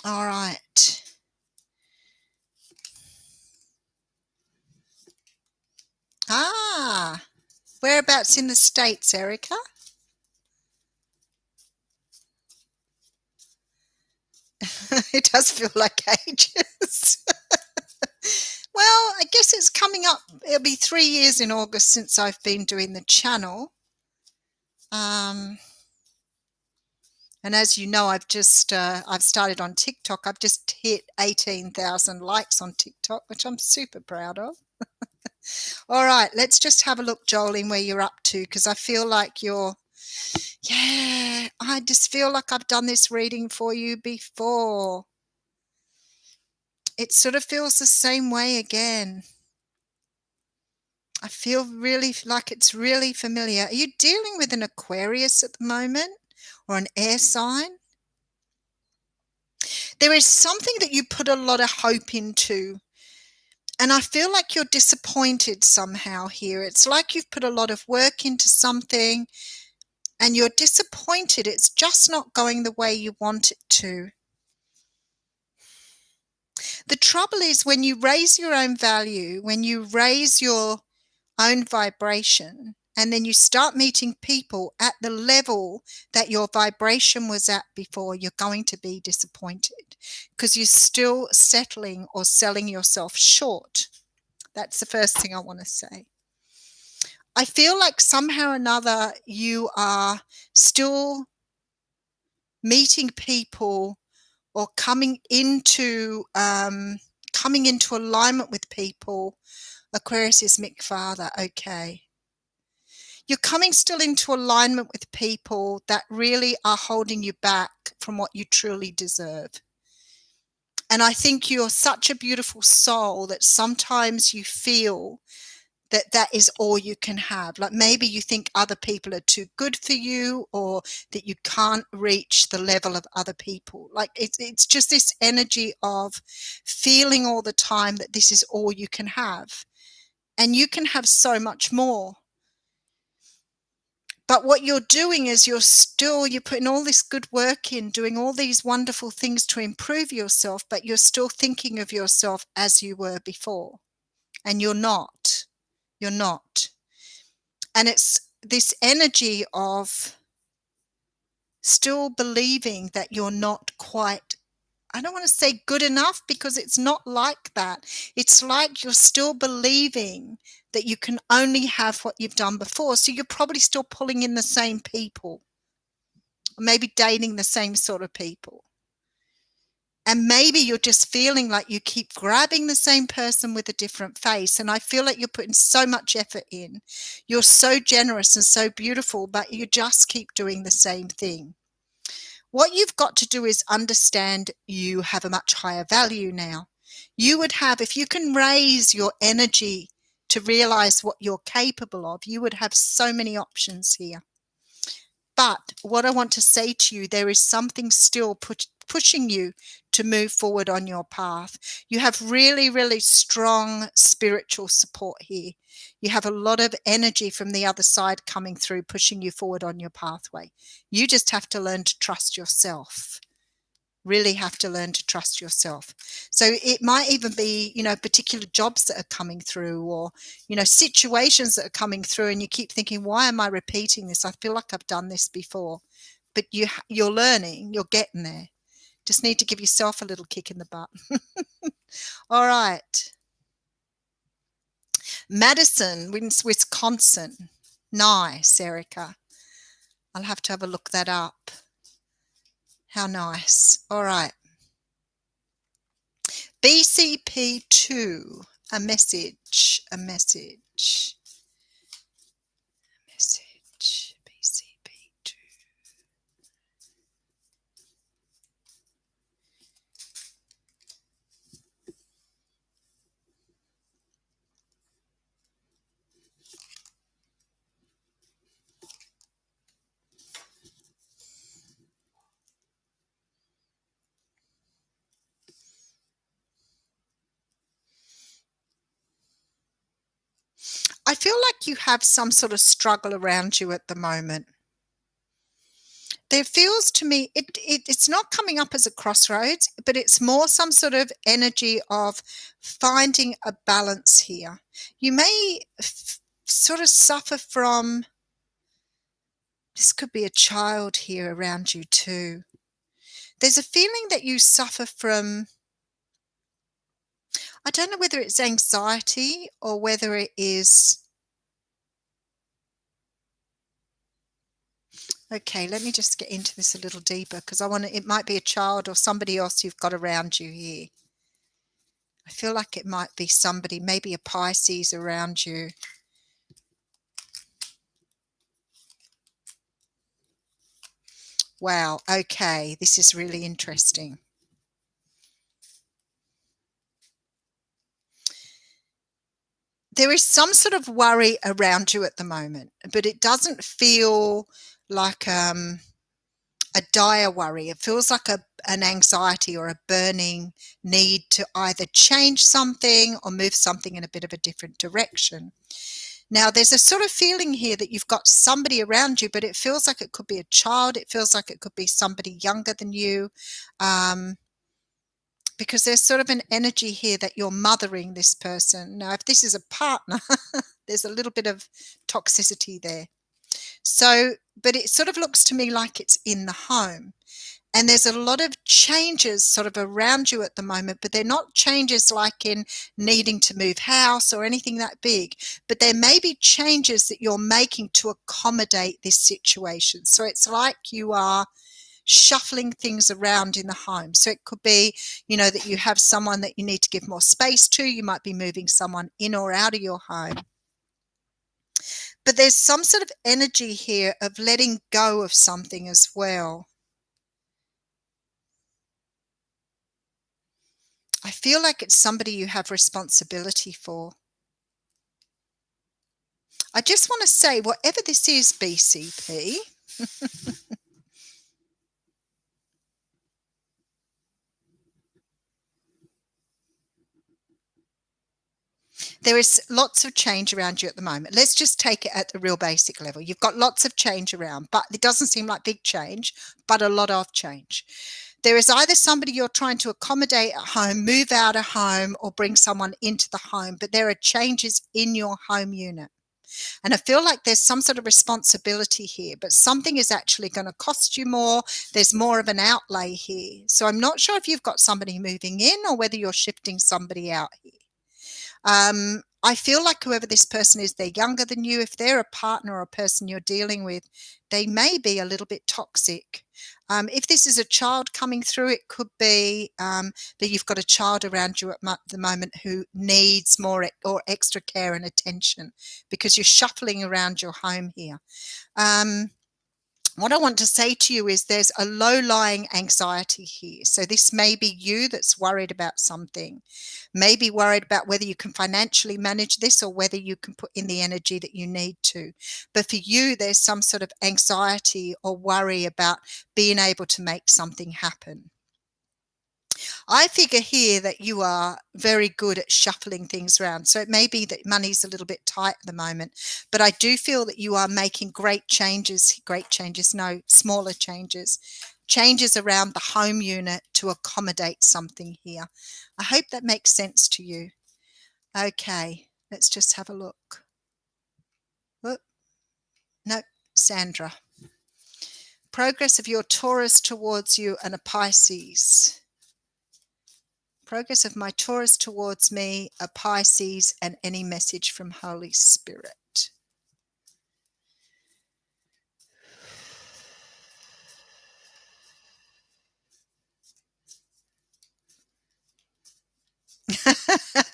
All right. Ah, whereabouts in the States, Erica? It does feel like ages. Well, I guess it's coming up. It'll be 3 years in August since I've been doing the channel. And as you know, I've started on TikTok. I've just hit 18,000 likes on TikTok, which I'm super proud of. All right, let's just have a look, Jolene, where you're up to, because I feel like I just feel like I've done this reading for you before. It sort of feels the same way again. I feel really like it's really familiar. Are you dealing with an Aquarius at the moment or an air sign? There is something that you put a lot of hope into. And I feel like you're disappointed somehow here. It's like you've put a lot of work into something and you're disappointed. It's just not going the way you want it to. The trouble is when you raise your own value, when you raise your own vibration, and then you start meeting people at the level that your vibration was at before, you're going to be disappointed because you're still settling or selling yourself short. That's the first thing I want to say. I feel like somehow or another you are still meeting people or coming into alignment with people. Aquarius is Mick Father, okay. You're coming still into alignment with people that really are holding you back from what you truly deserve. And I think you're such a beautiful soul that sometimes you feel that that is all you can have. Like maybe you think other people are too good for you or that you can't reach the level of other people. Like it's just this energy of feeling all the time that this is all you can have. And you can have so much more. But what you're doing is you're putting all this good work in, doing all these wonderful things to improve yourself, but you're still thinking of yourself as you were before. And you're not. You're not. And it's this energy of still believing that you're not quite, I don't want to say good enough because it's not like that. It's like you're still believing that you can only have what you've done before. So you're probably still pulling in the same people, or maybe dating the same sort of people. And maybe you're just feeling like you keep grabbing the same person with a different face. And I feel like you're putting so much effort in. You're so generous and so beautiful, but you just keep doing the same thing. What you've got to do is understand you have a much higher value now. You would have, if you can raise your energy to realize what you're capable of, you would have so many options here. But what I want to say to you, there is something still pushing you to move forward on your path. You have really, really strong spiritual support here. You have a lot of energy from the other side coming through, pushing you forward on your pathway. You just have to learn to trust yourself. Really have to learn to trust yourself. So it might even be, particular jobs that are coming through, or, situations that are coming through, and you keep thinking, why am I repeating this? I feel like I've done this before. But you're learning, you're getting there. Just need to give yourself a little kick in the butt. All right. Madison, Wisconsin. Nice, Erica. I'll have to have a look that up. How nice. All right. BCP2, a message, BCP2. I feel like you have some sort of struggle around you at the moment. There feels to me, it's not coming up as a crossroads, but it's more some sort of energy of finding a balance here. You may sort of suffer from, this could be a child here around you too. There's a feeling that you suffer from, I don't know whether it's anxiety or whether it is, okay, let me just get into this a little deeper, because it might be a child or somebody else you've got around you here. I feel like it might be somebody, maybe a Pisces around you. Wow, okay, this is really interesting. There is some sort of worry around you at the moment, but it doesn't feel like a dire worry. It feels like an anxiety or a burning need to either change something or move something in a bit of a different direction. Now, there's a sort of feeling here that you've got somebody around you, but it feels like it could be a child. It feels like it could be somebody younger than you, because there's sort of an energy here that you're mothering this person. Now, if this is a partner, there's a little bit of toxicity there. So, but it sort of looks to me like it's in the home. And there's a lot of changes sort of around you at the moment, but they're not changes like in needing to move house or anything that big, but there may be changes that you're making to accommodate this situation. So it's like you are shuffling things around in the home. So it could be, that you have someone that you need to give more space to. You might be moving someone in or out of your home. But there's some sort of energy here of letting go of something as well. I feel like it's somebody you have responsibility for. I just want to say, whatever this is, BCP, there is lots of change around you at the moment. Let's just take it at the real basic level. You've got lots of change around, but it doesn't seem like big change, but a lot of change. There is either somebody you're trying to accommodate at home, move out of home, or bring someone into the home, but there are changes in your home unit. And I feel like there's some sort of responsibility here, but something is actually going to cost you more. There's more of an outlay here. So I'm not sure if you've got somebody moving in or whether you're shifting somebody out here. I feel like whoever this person is, they're younger than you. If they're a partner or a person you're dealing with, they may be a little bit toxic. If this is a child coming through, it could be that you've got a child around you at the moment who needs more or extra care and attention, because you're shuffling around your home here. What I want to say to you is there's a low-lying anxiety here. So this may be you that's worried about something, maybe worried about whether you can financially manage this or whether you can put in the energy that you need to. But for you, there's some sort of anxiety or worry about being able to make something happen. I figure here that you are very good at shuffling things around. So it may be that money's a little bit tight at the moment, but I do feel that you are making smaller changes changes around the home unit to accommodate something here. I hope that makes sense to you. Okay, let's just have a look. Whoop. Nope, Sandra. Progress of your Taurus towards you and a Pisces. Progress of my Taurus towards me, a Pisces, and any message from Holy Spirit.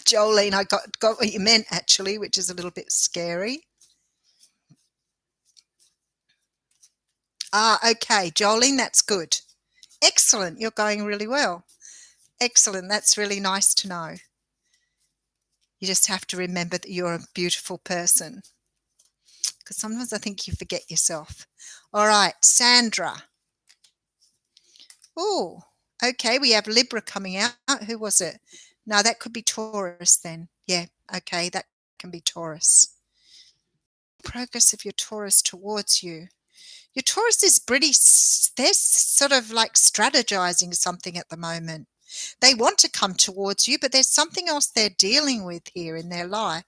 Jolene, I got what you meant actually, which is a little bit scary. Okay, Jolene, that's good. Excellent, you're going really well. Excellent, that's really nice to know. You just have to remember that you're a beautiful person, because sometimes I think you forget yourself. All right, Sandra. Oh, okay, we have Libra coming out. Who was it? No, that could be Taurus then. Yeah, okay, that can be Taurus. Progress of your Taurus towards you. Your Taurus is pretty, they're sort of like strategizing something at the moment. They want to come towards you, but there's something else they're dealing with here in their life.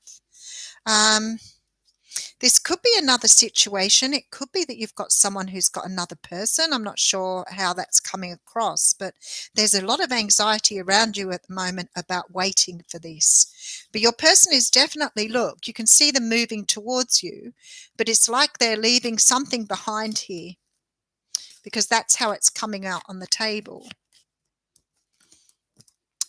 This could be another situation. It could be that you've got someone who's got another person. I'm not sure how that's coming across, but there's a lot of anxiety around you at the moment about waiting for this. But your person is definitely, look, you can see them moving towards you, but it's like they're leaving something behind here, because that's how it's coming out on the table.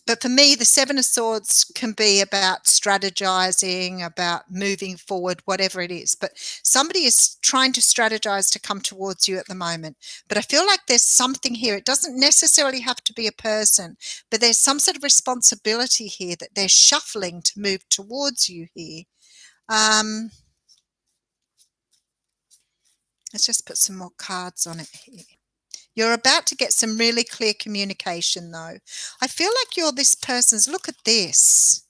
But for me, the Seven of Swords can be about strategizing, about moving forward, whatever it is. But somebody is trying to strategize to come towards you at the moment. But I feel like there's something here. It doesn't necessarily have to be a person, but there's some sort of responsibility here that they're shuffling to move towards you here. Let's just put some more cards on it here. You're about to get some really clear communication, though. I feel like you're this person's, look at this.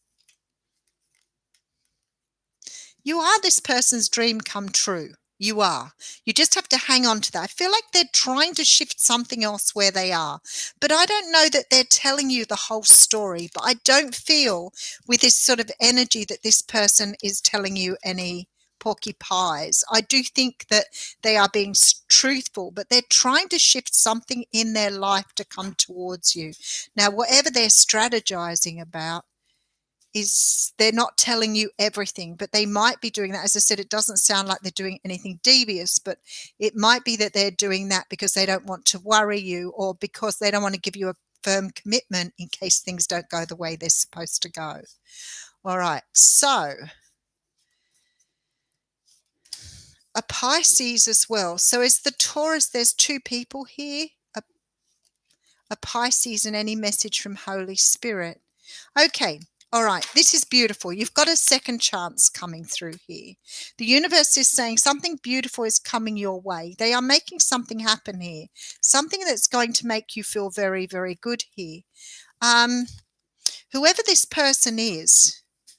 You are this person's dream come true. You are. You just have to hang on to that. I feel like they're trying to shift something else where they are. But I don't know that they're telling you the whole story. But I don't feel with this sort of energy that this person is telling you any porky pies. I do think that they are being truthful, but they're trying to shift something in their life to come towards you. Now, whatever they're strategizing about is they're not telling you everything, but they might be doing that. As I said, it doesn't sound like they're doing anything devious, but it might be that they're doing that because they don't want to worry you, or because they don't want to give you a firm commitment in case things don't go the way they're supposed to go. All right, so a Pisces as well. So is the Taurus, there's two people here, a Pisces and any message from Holy Spirit. Okay, all right, this is beautiful. You've got a second chance coming through here. The universe is saying something beautiful is coming your way. They are making something happen here, something that's going to make you feel very, very good here. Whoever this person is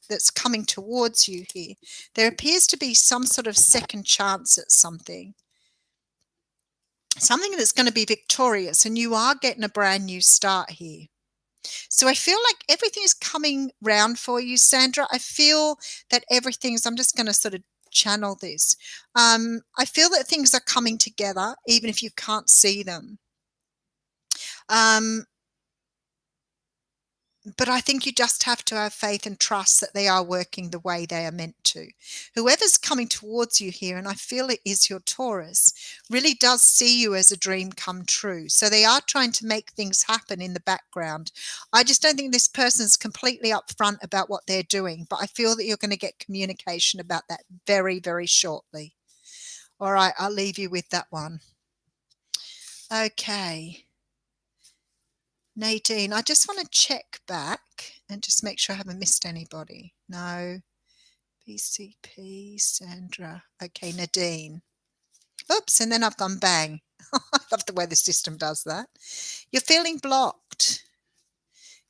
that's coming towards you here, there appears to be some sort of second chance at something that's going to be victorious, and you are getting a brand new start here. So I feel like everything is coming round for you, Sandra. I feel that everything's, I'm just going to sort of channel this. I feel that things are coming together, even if you can't see them. But I think you just have to have faith and trust that they are working the way they are meant to. Whoever's coming towards you here, and I feel it is your Taurus, really does see you as a dream come true. So they are trying to make things happen in the background. I just don't think this person's completely upfront about what they're doing, but I feel that you're going to get communication about that very, very shortly. All right, I'll leave you with that one. Okay. Nadine, I just want to check back and just make sure I haven't missed anybody. No. PCP, Sandra. Okay, Nadine. Oops, and then I've gone bang. I love the way the system does that. You're feeling blocked.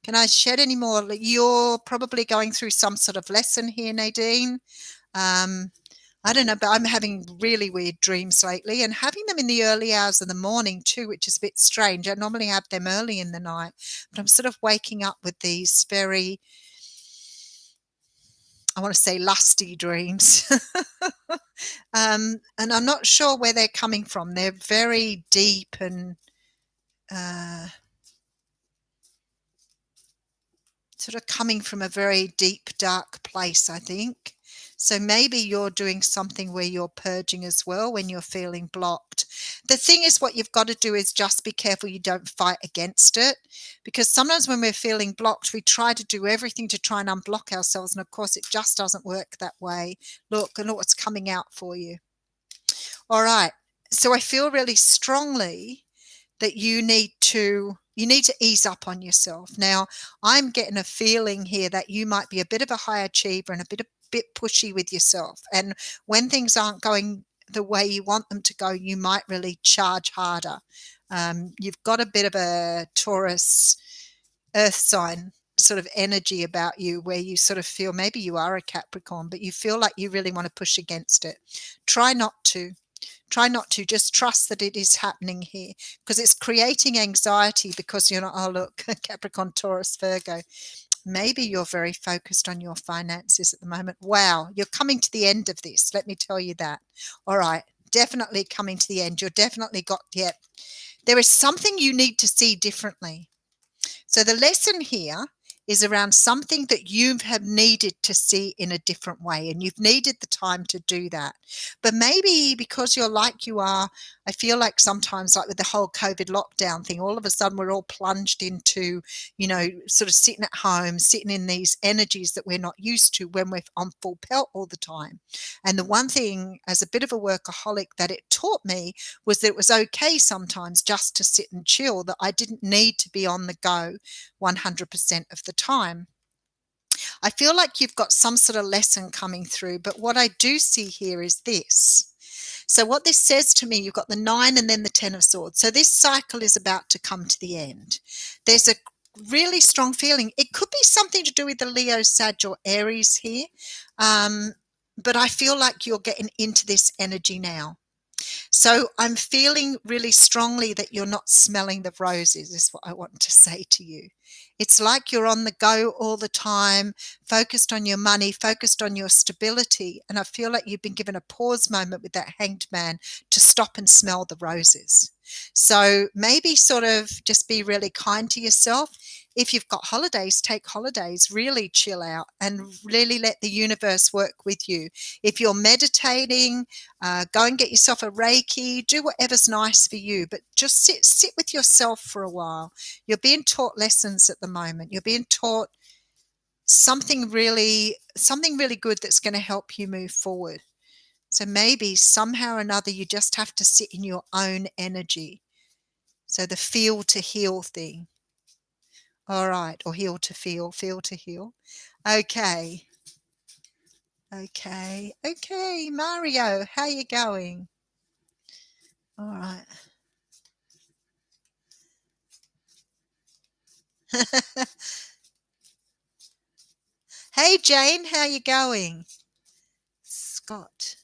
Can I shed any more? You're probably going through some sort of lesson here, Nadine. I don't know, but I'm having really weird dreams lately and having them in the early hours of the morning too, which is a bit strange. I normally have them early in the night, but I'm sort of waking up with these very, I want to say, lusty dreams. And I'm not sure where they're coming from. They're very deep and uh, sort of coming from a very deep, dark place, I think. So maybe you're doing something where you're purging as well when you're feeling blocked. The thing is, what you've got to do is just be careful you don't fight against it, because sometimes when we're feeling blocked, we try to do everything to try and unblock ourselves. And of course, it just doesn't work that way. Look, and look what's coming out for you. All right. So I feel really strongly that you need to ease up on yourself. Now, I'm getting a feeling here that you might be a bit of a high achiever and a bit pushy with yourself. And when things aren't going the way you want them to go, you might really charge harder. You've got a bit of a Taurus earth sign sort of energy about you where you sort of feel maybe you are a Capricorn, but you feel like you really want to push against it. Try not to. Try not to. Just trust that it is happening here, because it's creating anxiety because you're not, oh, look, Capricorn, Taurus, Virgo. Maybe you're very focused on your finances at the moment. Wow, you're coming to the end of this. Let me tell you that. All right, definitely coming to the end. You're definitely got, yet. There is something you need to see differently. So the lesson here is around something that you have needed to see in a different way, and you've needed the time to do that. But maybe because you're like you are, I feel like sometimes, like with the whole COVID lockdown thing, all of a sudden we're all plunged into, sort of sitting at home, sitting in these energies that we're not used to when we're on full pelt all the time. And the one thing, as a bit of a workaholic, that it taught me was that it was okay sometimes just to sit and chill, that I didn't need to be on the go 100% of the time. I feel like you've got some sort of lesson coming through, but what I do see here is this. So what this says to me, you've got the 9 and then the 10 of swords. So this cycle is about to come to the end. There's a really strong feeling. It could be something to do with the Leo, Sag, or Aries here. But I feel like you're getting into this energy now. So I'm feeling really strongly that you're not smelling the roses, is what I want to say to you. It's like you're on the go all the time, focused on your money, focused on your stability. And I feel like you've been given a pause moment with that Hanged Man to stop and smell the roses. So maybe sort of just be really kind to yourself. If you've got holidays, take holidays, really chill out and really let the universe work with you. If you're meditating, go and get yourself a Reiki, do whatever's nice for you, but just sit with yourself for a while. You're being taught lessons at the moment. You're being taught something really good that's going to help you move forward. So maybe somehow or another you just have to sit in your own energy. So the feel to heal thing. All right, or heal to feel to heal. Okay. Okay, Mario, how you going? All right. Hey, Jane, how you going? Scott.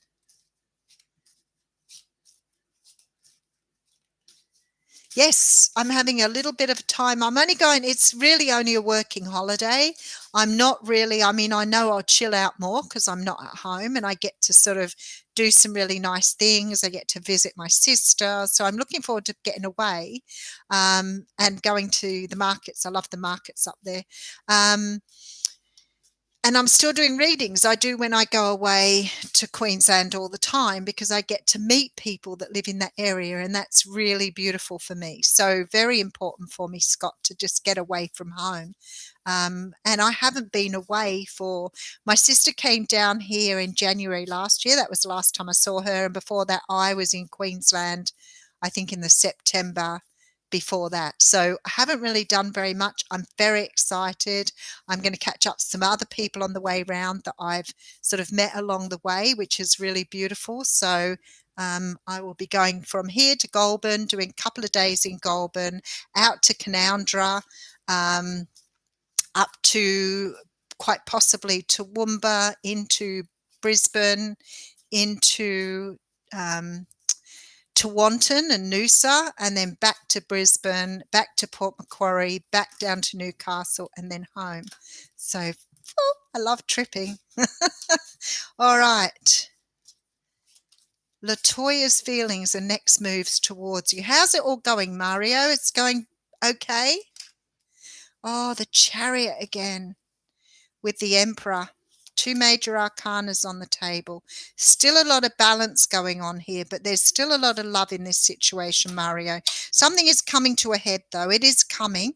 Yes, I'm having a little bit of time. It's really only a working holiday. I'm not really, I mean, I know I'll chill out more because I'm not at home and I get to sort of do some really nice things. I get to visit my sister. So I'm looking forward to getting away and going to the markets. I love the markets up there. And I'm still doing readings. I do when I go away to Queensland all the time because I get to meet people that live in that area, and that's really beautiful for me. So very important for me, Scott, to just get away from home. And I haven't been away my sister came down here in January last year. That was the last time I saw her. And before that, I was in Queensland, I think in the September before that. So I haven't really done very much. I'm very excited. I'm going to catch up some other people on the way round that I've sort of met along the way, which is really beautiful. So I will be going from here to Goulburn, doing a couple of days in Goulburn, out to Canowindra, up to quite possibly Toowoomba, into Brisbane, into Tewantin and Noosa, and then back to Brisbane, back to Port Macquarie, back down to Newcastle, and then home. So I love tripping. All right. Latoya's feelings and next moves towards you. How's it all going, Mario? It's going okay? Oh, the Chariot again with the Emperor. Two major arcanas on the table. Still a lot of balance going on here, but there's still a lot of love in this situation, Mario. Something is coming to a head, though. It is coming.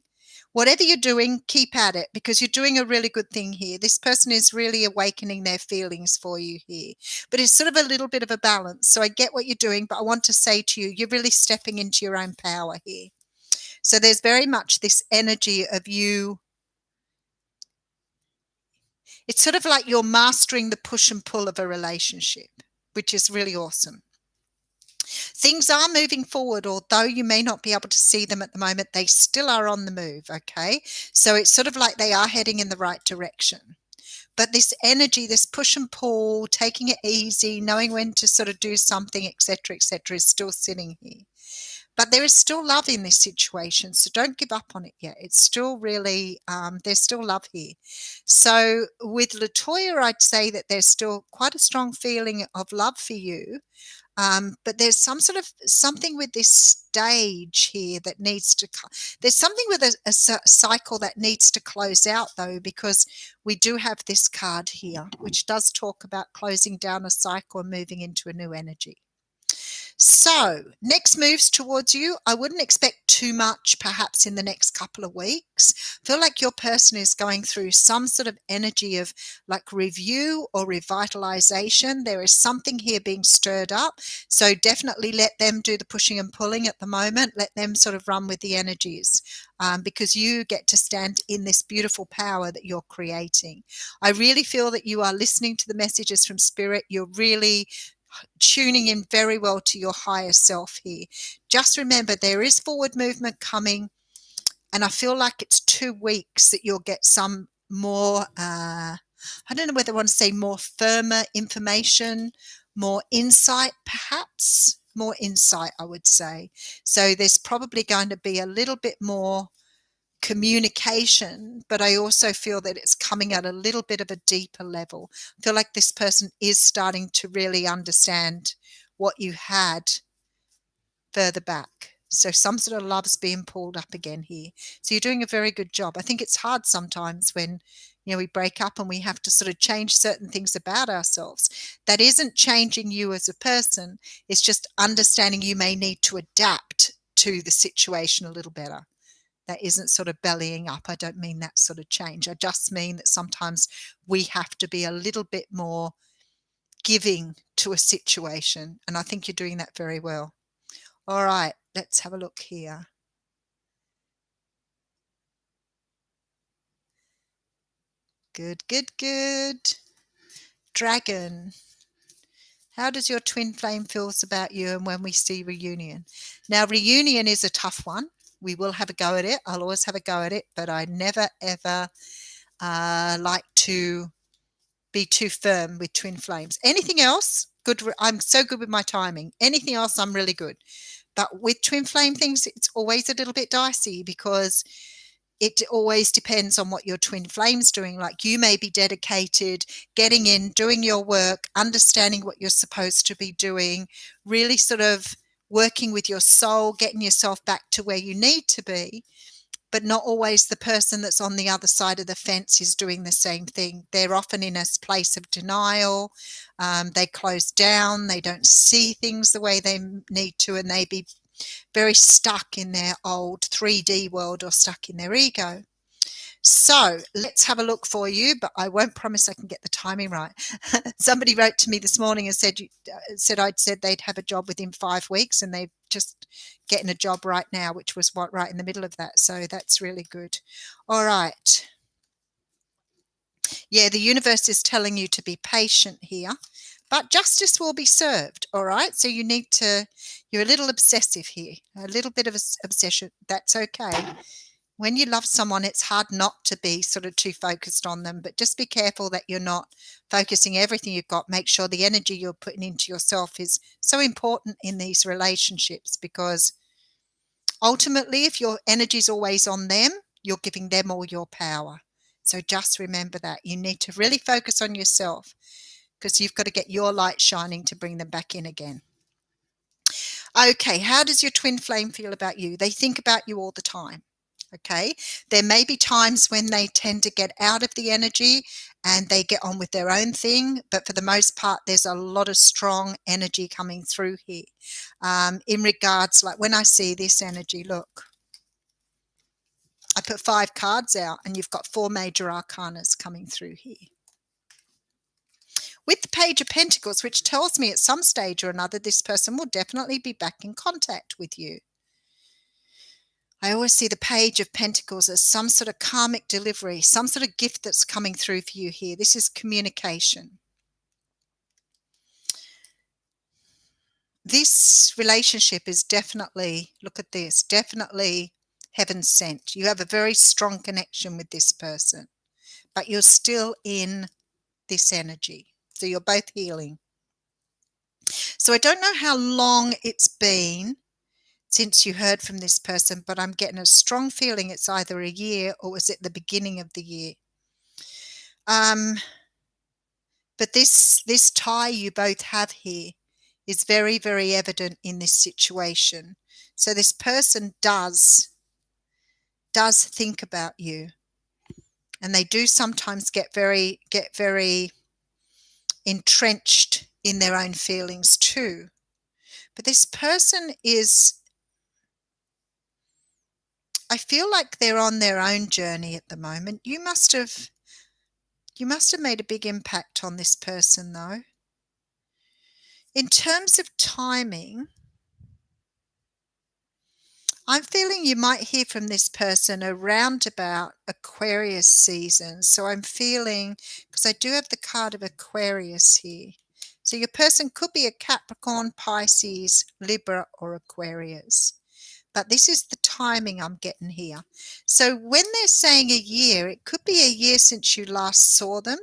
Whatever you're doing, keep at it, because you're doing a really good thing here. This person is really awakening their feelings for you here. But it's sort of a little bit of a balance. So I get what you're doing, but I want to say to you, you're really stepping into your own power here. So there's very much this energy of you. It's sort of like you're mastering the push and pull of a relationship, which is really awesome. Things are moving forward, although you may not be able to see them at the moment, they still are on the move, okay? So it's sort of like they are heading in the right direction. But this energy, this push and pull, taking it easy, knowing when to sort of do something, etc., is still sitting here. But there is still love in this situation, so don't give up on it yet. It's still really, there's still love here. So with Latoya, I'd say that there's still quite a strong feeling of love for you. But there's something with this stage here that needs to, there's something with a cycle that needs to close out, though, because we do have this card here, which does talk about closing down a cycle and moving into a new energy. So next moves towards you, I wouldn't expect too much perhaps in the next couple of weeks. I feel like your person is going through some sort of energy of like review or revitalization. There is something here being stirred up. So definitely let them do the pushing and pulling at the moment. Let them sort of run with the energies, because you get to stand in this beautiful power that you're creating. I really feel that you are listening to the messages from Spirit. You're really tuning in very well to your higher self here. Just remember, there is forward movement coming, and I feel like it's 2 weeks that you'll get some more, I don't know whether I want to say more firmer information, more insight, perhaps more insight, I would say. So there's probably going to be a little bit more communication, but I also feel that it's coming at a little bit of a deeper level. I feel like this person is starting to really understand what you had further back. So some sort of love's being pulled up again here. So you're doing a very good job. I think it's hard sometimes when we break up and we have to sort of change certain things about ourselves. That isn't changing you as a person. It's just understanding you may need to adapt to the situation a little better. That isn't sort of bellying up. I don't mean that sort of change. I just mean that sometimes we have to be a little bit more giving to a situation. And I think you're doing that very well. All right, let's have a look here. Good, good, good. Dragon. How does your twin flame feels about you and when we see reunion? Now, reunion is a tough one. We will have a go at it. I'll always have a go at it, but I never, ever like to be too firm with twin flames. Anything else, good. I'm so good with my timing. Anything else, I'm really good. But with twin flame things, it's always a little bit dicey because it always depends on what your twin flame's doing. Like you may be dedicated, getting in, doing your work, understanding what you're supposed to be doing, really sort of working with your soul, getting yourself back to where you need to be, but not always the person that's on the other side of the fence is doing the same thing. They're often in a place of denial. They close down. They don't see things the way they need to, and they be very stuck in their old 3D world or stuck in their ego. So let's have a look for you, but I won't promise I can get the timing right. Somebody wrote to me this morning and said I'd said they'd have a job within 5 weeks, and they're just getting a job right now, which was right in the middle of that. So that's really good. All right. Yeah, the universe is telling you to be patient here, but justice will be served. All right. So you're a little obsessive here, a little bit of obsession. That's okay. When you love someone, it's hard not to be sort of too focused on them, but just be careful that you're not focusing everything you've got. Make sure the energy you're putting into yourself is so important in these relationships, because ultimately, if your energy is always on them, you're giving them all your power. So just remember that. You need to really focus on yourself, because you've got to get your light shining to bring them back in again. Okay, how does your twin flame feel about you? They think about you all the time. Okay, there may be times when they tend to get out of the energy and they get on with their own thing, but for the most part, there's a lot of strong energy coming through here. In regards, like when I see this energy, look, I put 5 cards out and you've got 4 major arcanas coming through here. With the Page of Pentacles, which tells me at some stage or another, this person will definitely be back in contact with you. I always see the Page of Pentacles as some sort of karmic delivery, some sort of gift that's coming through for you here. This is communication. This relationship is definitely, look at this, definitely heaven sent. You have a very strong connection with this person, but you're still in this energy. So you're both healing. So I don't know how long it's been since you heard from this person, but I'm getting a strong feeling it's either a year or was it the beginning of the year. But this tie you both have here is very, very evident in this situation. So this person does think about you, and they do sometimes get very entrenched in their own feelings too. But this person is, I feel like they're on their own journey at the moment. You must have made a big impact on this person, though. In terms of timing, I'm feeling you might hear from this person around about Aquarius season. So I'm feeling, because I do have the card of Aquarius here. So your person could be a Capricorn, Pisces, Libra, or Aquarius. But this is the timing I'm getting here. So when they're saying a year, it could be a year since you last saw them,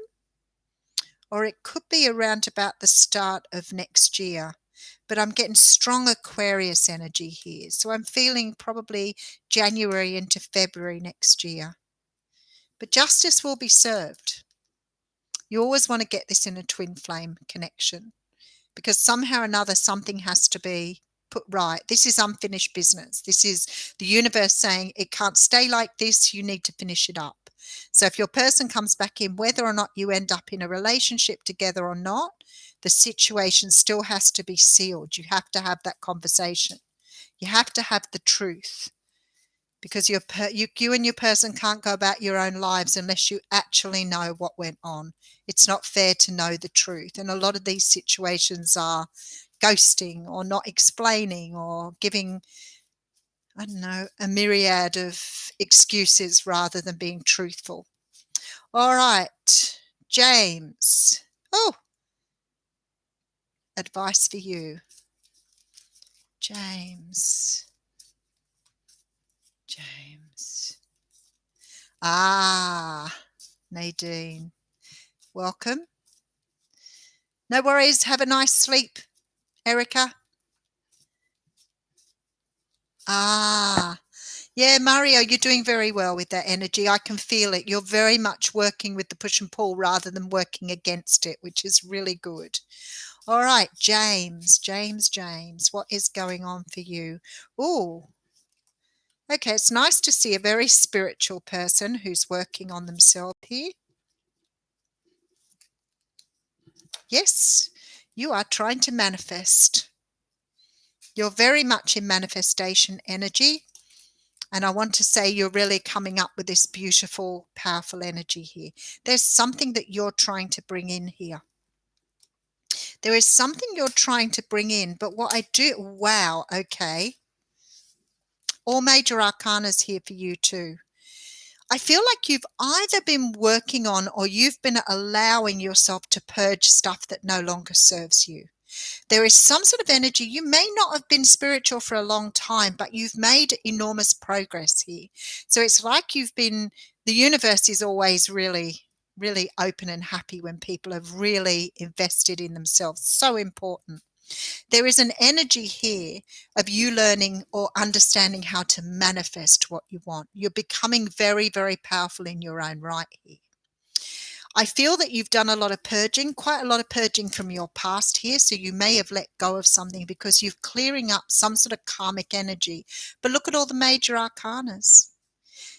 or it could be around about the start of next year. But I'm getting strong Aquarius energy here. So I'm feeling probably January into February next year. But justice will be served. You always want to get this in a twin flame connection, because somehow or another something has to be put right. This is unfinished business. This is the universe saying it can't stay like this. You need to finish it up. So if your person comes back in, whether or not you end up in a relationship together or not, the situation still has to be sealed. You have to have that conversation. You have to have the truth, because you and your person can't go about your own lives unless you actually know what went on. It's not fair to know the truth. And a lot of these situations are ghosting or not explaining or giving, I don't know, a myriad of excuses rather than being truthful. All right, James. Oh, advice for you. James. Nadine. Welcome. No worries. Have a nice sleep, Erica. Yeah, Mario, you're doing very well with that energy. I can feel it. You're very much working with the push and pull rather than working against it, which is really good. All right, James, what is going on for you? Oh, okay, it's nice to see a very spiritual person who's working on themselves here. Yes, you are trying to manifest. You're very much in manifestation energy. And I want to say you're really coming up with this beautiful, powerful energy here. There's something that you're trying to bring in here. There is something you're trying to bring in, but what I do, wow, okay. All major arcanas here for you too. I feel like you've either been working on or you've been allowing yourself to purge stuff that no longer serves you. There is some sort of energy. You may not have been spiritual for a long time, but you've made enormous progress here. So it's like the universe is always really, really open and happy when people have really invested in themselves. So important. There is an energy here of you learning or understanding how to manifest what you want. You're becoming very, very powerful in your own right here. I feel that you've done a lot of purging, quite a lot of purging from your past here. So you may have let go of something because you're clearing up some sort of karmic energy. But look at all the major arcanas.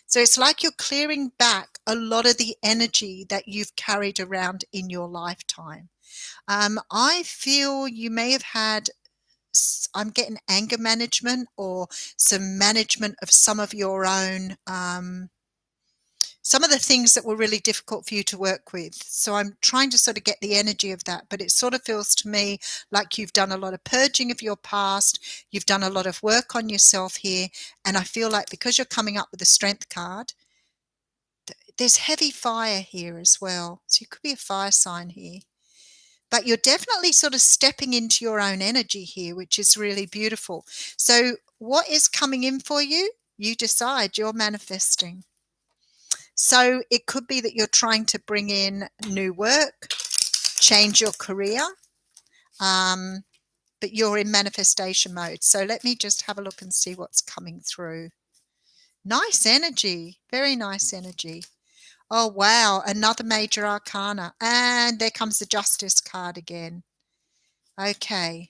So it's like you're clearing back a lot of the energy that you've carried around in your lifetime. I feel you may have had, I'm getting anger management or some management of some of your own, some of the things that were really difficult for you to work with. So I'm trying to sort of get the energy of that, but it sort of feels to me like you've done a lot of purging of your past. You've done a lot of work on yourself here. And I feel like because you're coming up with the strength card, there's heavy fire here as well. So you could be a fire sign here. But you're definitely sort of stepping into your own energy here, which is really beautiful. So what is coming in for you? You decide. You're manifesting. So it could be that you're trying to bring in new work, change your career, but you're in manifestation mode. So let me just have a look and see what's coming through. Nice energy. Very nice energy. Oh, wow. Another major arcana. And there comes the Justice card again. Okay.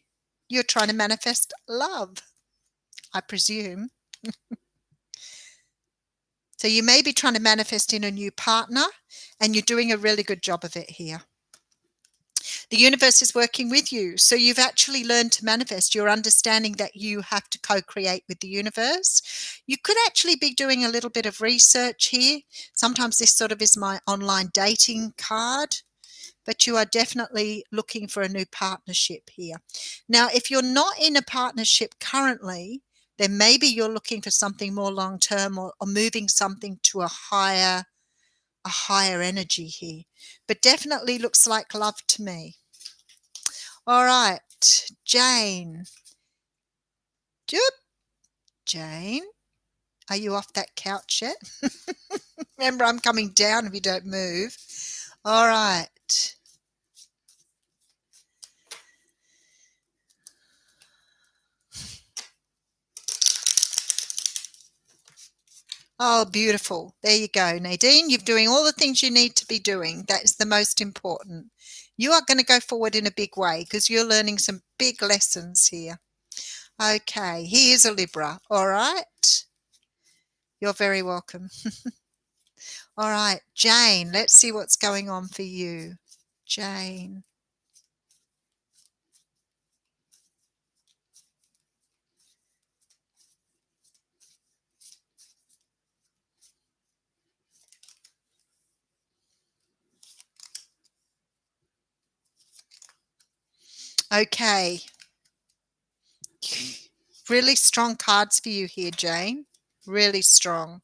You're trying to manifest love, I presume. So you may be trying to manifest in a new partner, and you're doing a really good job of it here. The universe is working with you. So you've actually learned to manifest. You're understanding that you have to co-create with the universe. You could actually be doing a little bit of research here. Sometimes this sort of is my online dating card, but you are definitely looking for a new partnership here. Now, if you're not in a partnership currently, then maybe you're looking for something more long-term or moving something to a higher energy here. But definitely looks like love to me. All right, Jane. Jane, are you off that couch yet? Remember, I'm coming down if you don't move. All right. Oh, beautiful. There you go, Nadine. You're doing all the things you need to be doing. That's the most important. You are going to go forward in a big way because you're learning some big lessons here. Okay, he is a Libra. All right. You're very welcome. All right, Jane, let's see what's going on for you. Jane. Okay. Really strong cards for you here, Jane. Really strong.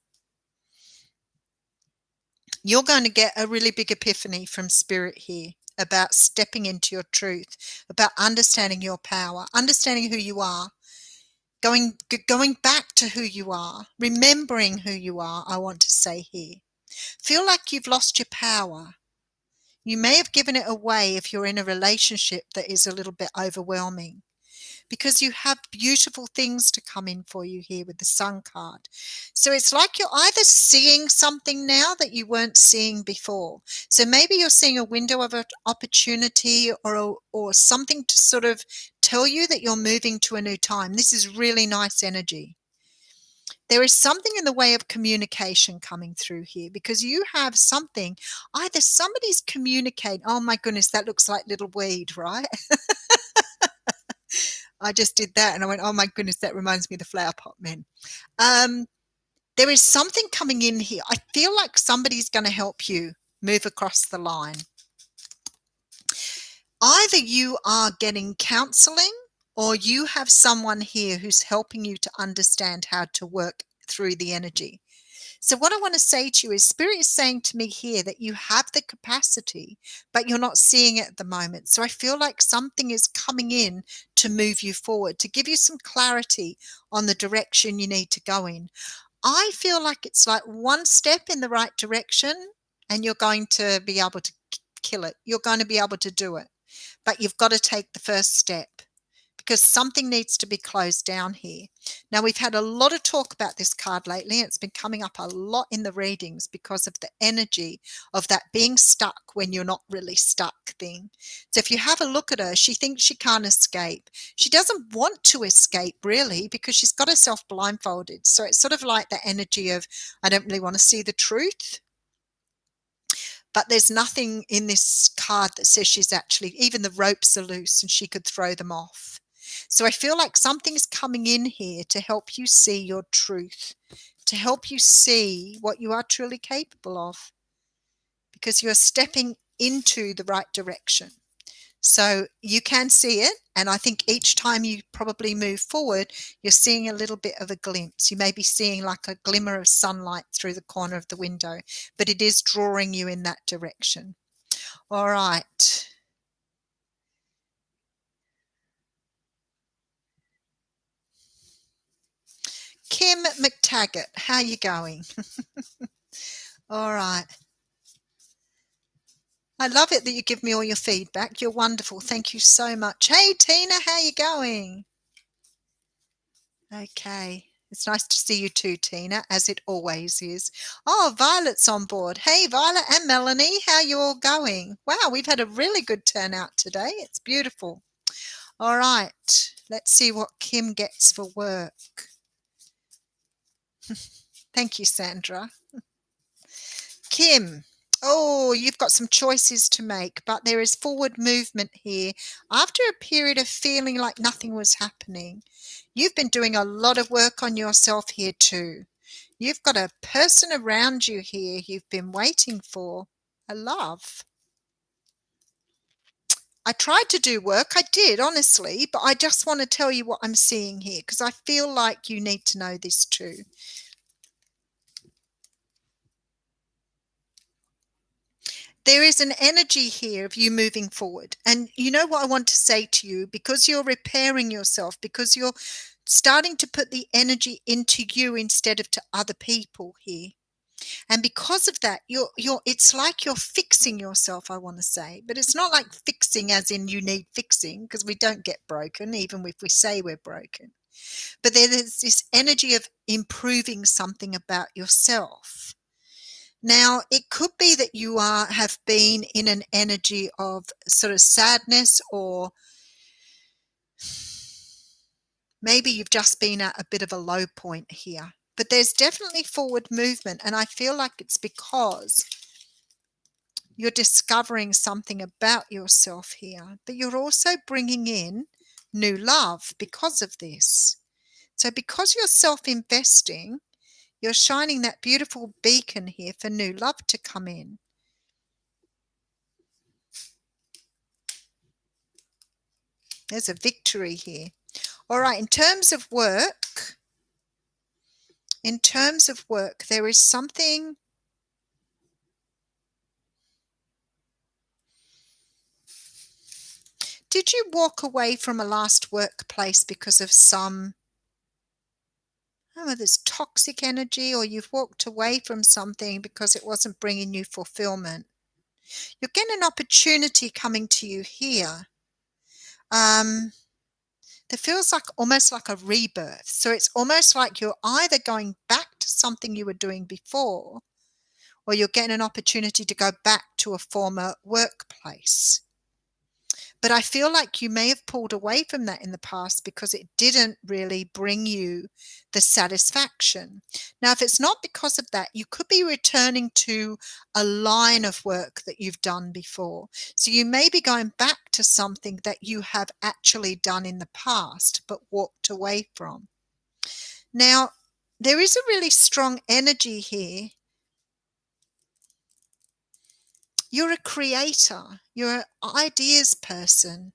You're going to get a really big epiphany from Spirit here about stepping into your truth, about understanding your power, understanding who you are, going back to who you are, remembering who you are, I want to say here. Feel like you've lost your power. You may have given it away if you're in a relationship that is a little bit overwhelming, because you have beautiful things to come in for you here with the Sun card. So it's like you're either seeing something now that you weren't seeing before. So maybe you're seeing a window of opportunity or something to sort of tell you that you're moving to a new time. This is really nice energy. There is something in the way of communication coming through here because you have something, either somebody's communicating. Oh my goodness, that looks like little weed, right? I just did that and I went, oh my goodness, that reminds me of the flower pot men. There is something coming in here. I feel like somebody's going to help you move across the line. Either you are getting counseling or you have someone here who's helping you to understand how to work through the energy. So what I want to say to you is Spirit is saying to me here that you have the capacity, but you're not seeing it at the moment. So I feel like something is coming in to move you forward, to give you some clarity on the direction you need to go in. I feel like it's like one step in the right direction and you're going to be able to kill it. You're going to be able to do it, but you've got to take the first step, because something needs to be closed down here. Now, we've had a lot of talk about this card lately. It's been coming up a lot in the readings because of the energy of that being stuck when you're not really stuck thing. So if you have a look at her, she thinks she can't escape. She doesn't want to escape, really, because she's got herself blindfolded. So it's sort of like the energy of, I don't really want to see the truth. But there's nothing in this card that says she's actually, even the ropes are loose and she could throw them off. So I feel like something's coming in here to help you see your truth, to help you see what you are truly capable of, because you're stepping into the right direction. So you can see it. And I think each time you probably move forward, you're seeing a little bit of a glimpse. You may be seeing like a glimmer of sunlight through the corner of the window, but it is drawing you in that direction. All right. Kim McTaggart, how are you going? All right. I love it that you give me all your feedback. You're wonderful. Thank you so much. Hey, Tina, how are you going? Okay. It's nice to see you too, Tina, as it always is. Oh, Violet's on board. Hey, Violet and Melanie, how are you all going? Wow, we've had a really good turnout today. It's beautiful. All right. Let's see what Kim gets for work. Thank you, Sandra. Kim, oh, you've got some choices to make, but there is forward movement here. After a period of feeling like nothing was happening, you've been doing a lot of work on yourself here too. You've got a person around you here you've been waiting for, a love. I tried to do work, I did, honestly, but I just want to tell you what I'm seeing here because I feel like you need to know this too. There is an energy here of you moving forward. And you know what I want to say to you, because you're repairing yourself, because you're starting to put the energy into you instead of to other people here. And because of that, it's like you're fixing yourself, I want to say. But it's not like fixing as in you need fixing, because we don't get broken, even if we say we're broken. But there's this energy of improving something about yourself. Now, it could be that you have been in an energy of sort of sadness, or maybe you've just been at a bit of a low point here. But there's definitely forward movement, and I feel like it's because you're discovering something about yourself here, but you're also bringing in new love because of this. So because you're self-investing, you're shining that beautiful beacon here for new love to come in. There's a victory here. All right, in terms of work, there is something. Did you walk away from a last workplace because of some, there's toxic energy, or you've walked away from something because it wasn't bringing you fulfillment? You're getting an opportunity coming to you here. That feels like almost like a rebirth. So it's almost like you're either going back to something you were doing before, or you're getting an opportunity to go back to a former workplace. But I feel like you may have pulled away from that in the past because it didn't really bring you the satisfaction. Now, if it's not because of that, you could be returning to a line of work that you've done before. So you may be going back to something that you have actually done in the past but walked away from. Now, there is a really strong energy here. You're a creator. You're an ideas person.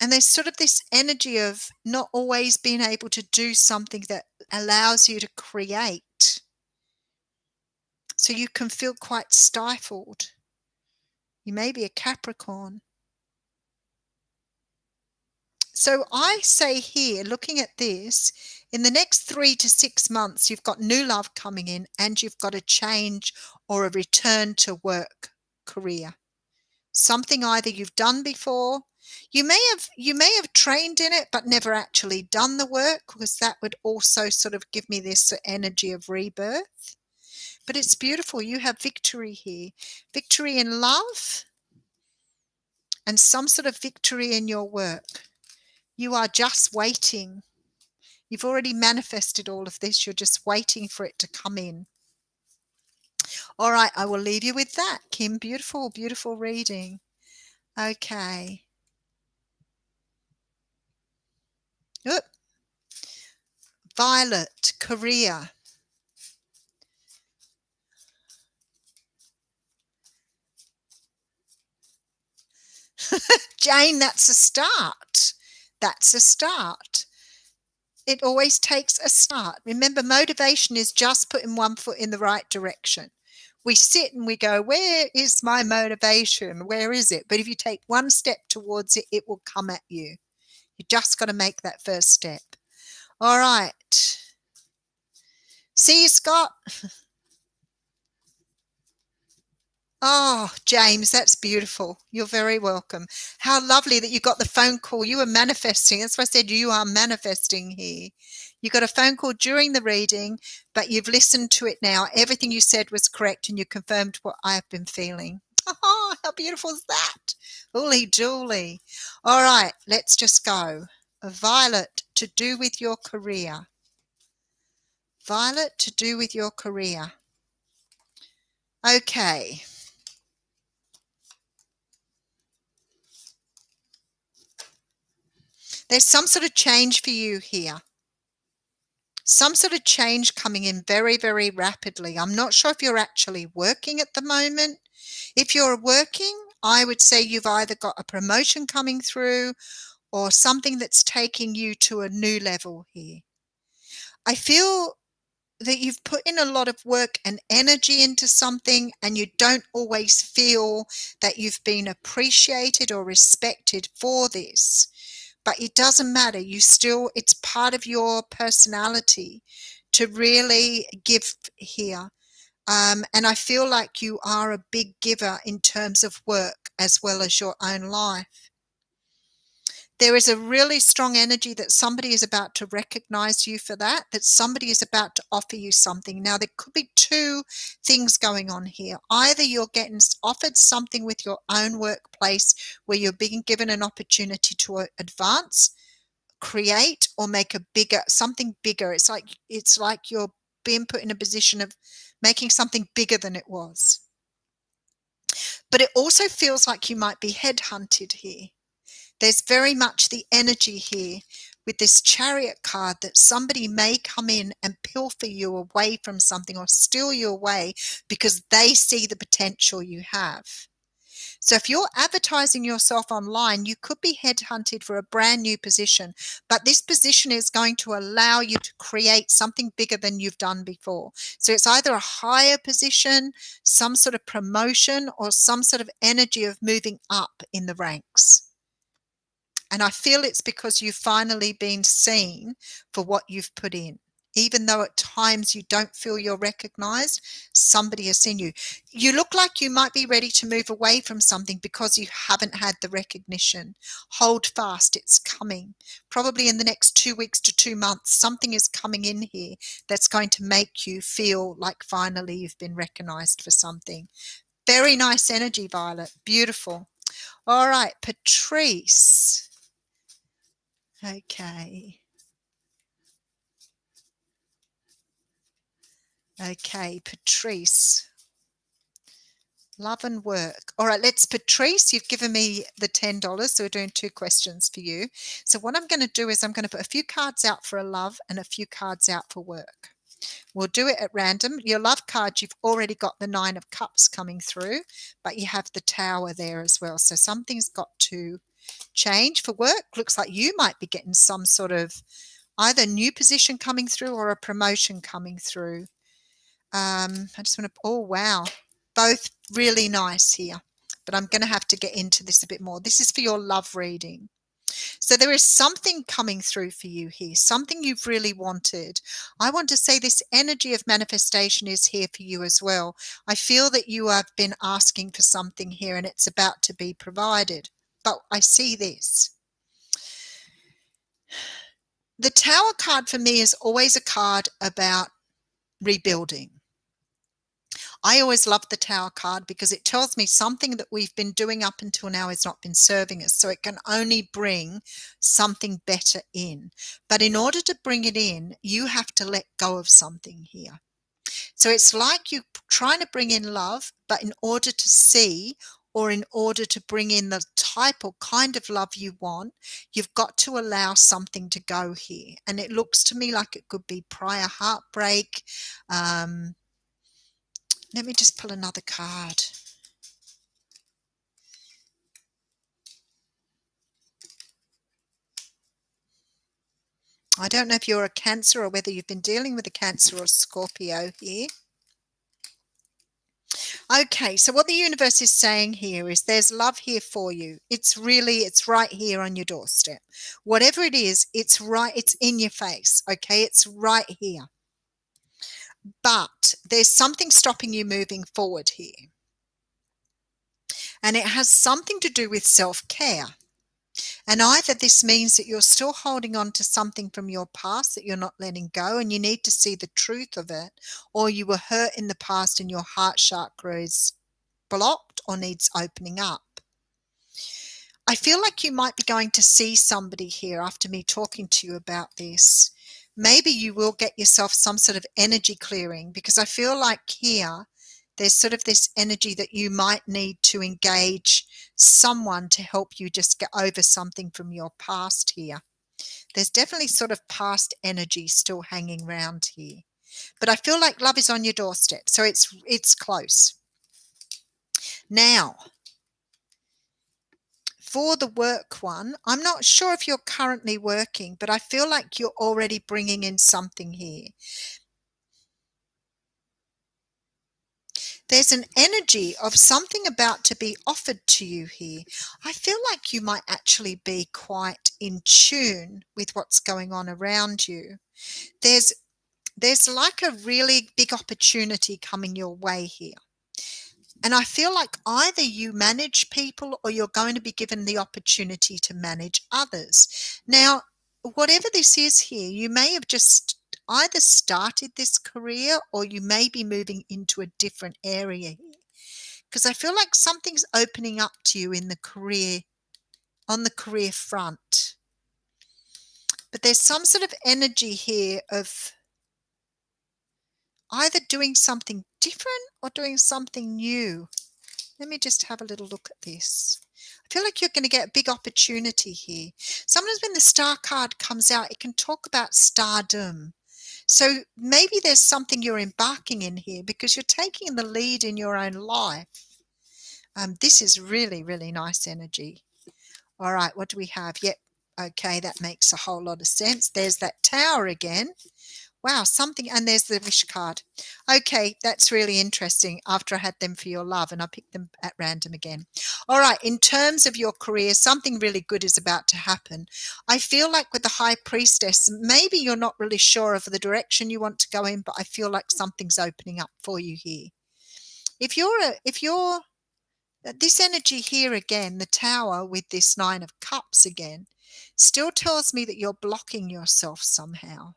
And there's sort of this energy of not always being able to do something that allows you to create. So you can feel quite stifled. You may be a Capricorn. So I say here, looking at this, in the next 3 to 6 months, you've got new love coming in and you've got a change or a return to work career. Something either you've done before, you may have trained in it but never actually done the work, because that would also sort of give me this energy of rebirth. But it's beautiful. You have victory here. Victory in love and some sort of victory in your work. You are just waiting. You've already manifested all of this. You're just waiting for it to come in. All right, I will leave you with that, Kim. Beautiful, beautiful reading. Okay. Oop. Violet, career. Jane, that's a start. That's a start. It always takes a start. Remember, motivation is just putting one foot in the right direction. We sit and we go, where is my motivation? Where is it? But if you take one step towards it, it will come at you. You just got to make that first step. All right. See you, Scott. Oh, James, that's beautiful. You're very welcome. How lovely that you got the phone call. You were manifesting. That's why I said you are manifesting here. You got a phone call during the reading, but you've listened to it now. Everything you said was correct, and you confirmed what I have been feeling. Oh, how beautiful is that? Holy Julie. All right, let's just go. Violet, to do with your career. Violet, to do with your career. Okay. There's some sort of change for you here. Some sort of change coming in very, very rapidly. I'm not sure if you're actually working at the moment. If you're working, I would say you've either got a promotion coming through or something that's taking you to a new level here. I feel that you've put in a lot of work and energy into something, and you don't always feel that you've been appreciated or respected for this. But it doesn't matter. It's part of your personality to really give here. And I feel like you are a big giver in terms of work as well as your own life. There is a really strong energy that somebody is about to recognize you for that somebody is about to offer you something. Now, there could be two things going on here. Either you're getting offered something with your own workplace where you're being given an opportunity to advance, create, or make something bigger. It's like you're being put in a position of making something bigger than it was. But it also feels like you might be headhunted here. There's very much the energy here with this Chariot card that somebody may come in and pilfer you away from something or steal you away because they see the potential you have. So if you're advertising yourself online, you could be headhunted for a brand new position, but this position is going to allow you to create something bigger than you've done before. So it's either a higher position, some sort of promotion, or some sort of energy of moving up in the ranks. And I feel it's because you've finally been seen for what you've put in. Even though at times you don't feel you're recognized, somebody has seen you. You look like you might be ready to move away from something because you haven't had the recognition. Hold fast, it's coming. Probably in the next 2 weeks to 2 months, something is coming in here that's going to make you feel like finally you've been recognized for something. Very nice energy, Violet. Beautiful. All right, Patrice. Okay. Okay, Patrice. Love and work. All right, Patrice, you've given me the $10, so we're doing 2 questions for you. So what I'm going to do is I'm going to put a few cards out for a love and a few cards out for work. We'll do it at random. Your love card, you've already got the 9 of Cups coming through, but you have the Tower there as well. So something's got to change. For work, looks like you might be getting some sort of either new position coming through or a promotion coming through. I just want to, oh, wow. Both really nice here. But I'm going to have to get into this a bit more. This is for your love reading. So there is something coming through for you here, something you've really wanted. I want to say this energy of manifestation is here for you as well. I feel that you have been asking for something here and it's about to be provided. But I see this. The Tower card for me is always a card about rebuilding. I always love the Tower card because it tells me something that we've been doing up until now has not been serving us. So it can only bring something better in. But in order to bring it in, you have to let go of something here. So it's like you trying to bring in love, but in order to see or in order to bring in the type or kind of love you want, you've got to allow something to go here. And it looks to me like it could be prior heartbreak. Let me just pull another card. I don't know if you're a Cancer or whether you've been dealing with a Cancer or Scorpio here. Okay, so what the universe is saying here is there's love here for you. It's right here on your doorstep. Whatever it is, it's right, it's in your face, okay? It's right here. But there's something stopping you moving forward here. And it has something to do with self-care. And either this means that you're still holding on to something from your past that you're not letting go and you need to see the truth of it, or you were hurt in the past and your heart chakra is blocked or needs opening up. I feel like you might be going to see somebody here after me talking to you about this. Maybe you will get yourself some sort of energy clearing because I feel like here there's sort of this energy that you might need to engage someone to help you just get over something from your past here. There's definitely sort of past energy still hanging around here. But I feel like love is on your doorstep, so it's close. Now, for the work one, I'm not sure if you're currently working, but I feel like you're already bringing in something here. There's an energy of something about to be offered to you here. I feel like you might actually be quite in tune with what's going on around you. There's like a really big opportunity coming your way here. And I feel like either you manage people or you're going to be given the opportunity to manage others. Now, whatever this is here, you may have just either started this career or you may be moving into a different area here. Because I feel like something's opening up to you in the career, on the career front. But there's some sort of energy here of either doing something different or doing something new. Let me just have a little look at this. I feel like you're going to get a big opportunity here. Sometimes when the star card comes out, it can talk about stardom. So maybe there's something you're embarking in here because you're taking the lead in your own life. This is really, really nice energy. All right, what do we have? Yep. Okay, that makes a whole lot of sense. There's that tower again. Wow, something, and there's the wish card. Okay, that's really interesting after I had them for your love and I picked them at random again. All right, in terms of your career, something really good is about to happen. I feel like with the High Priestess, maybe you're not really sure of the direction you want to go in, but I feel like something's opening up for you here. If you're this energy here again, the Tower with this Nine of Cups again, still tells me that you're blocking yourself somehow.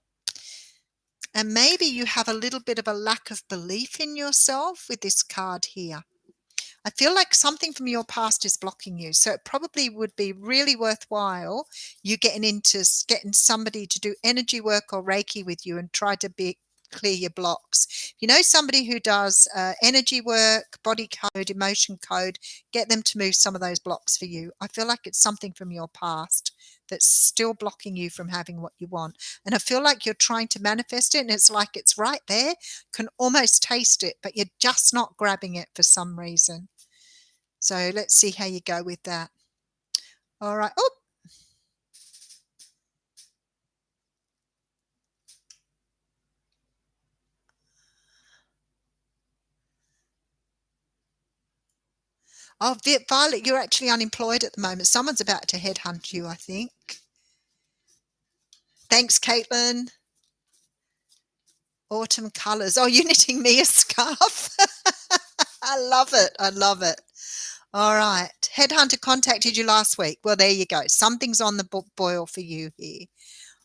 And maybe you have a little bit of a lack of belief in yourself with this card here. I feel like something from your past is blocking you. So it probably would be really worthwhile you getting somebody to do energy work or Reiki with you and try to clear your blocks. You know, somebody who does energy work, body code, emotion code, get them to move some of those blocks for you. I feel like it's something from your past that's still blocking you from having what you want. And I feel like you're trying to manifest it and it's like it's right there, can almost taste it, but you're just not grabbing it for some reason. So let's see how you go with that. All right. Oh, Oh, Violet, you're actually unemployed at the moment. Someone's about to headhunt you, I think. Thanks, Caitlin. Autumn colours. Oh, you're knitting me a scarf. I love it. I love it. All right. Headhunter contacted you last week. Well, there you go. Something's on the boil for you here.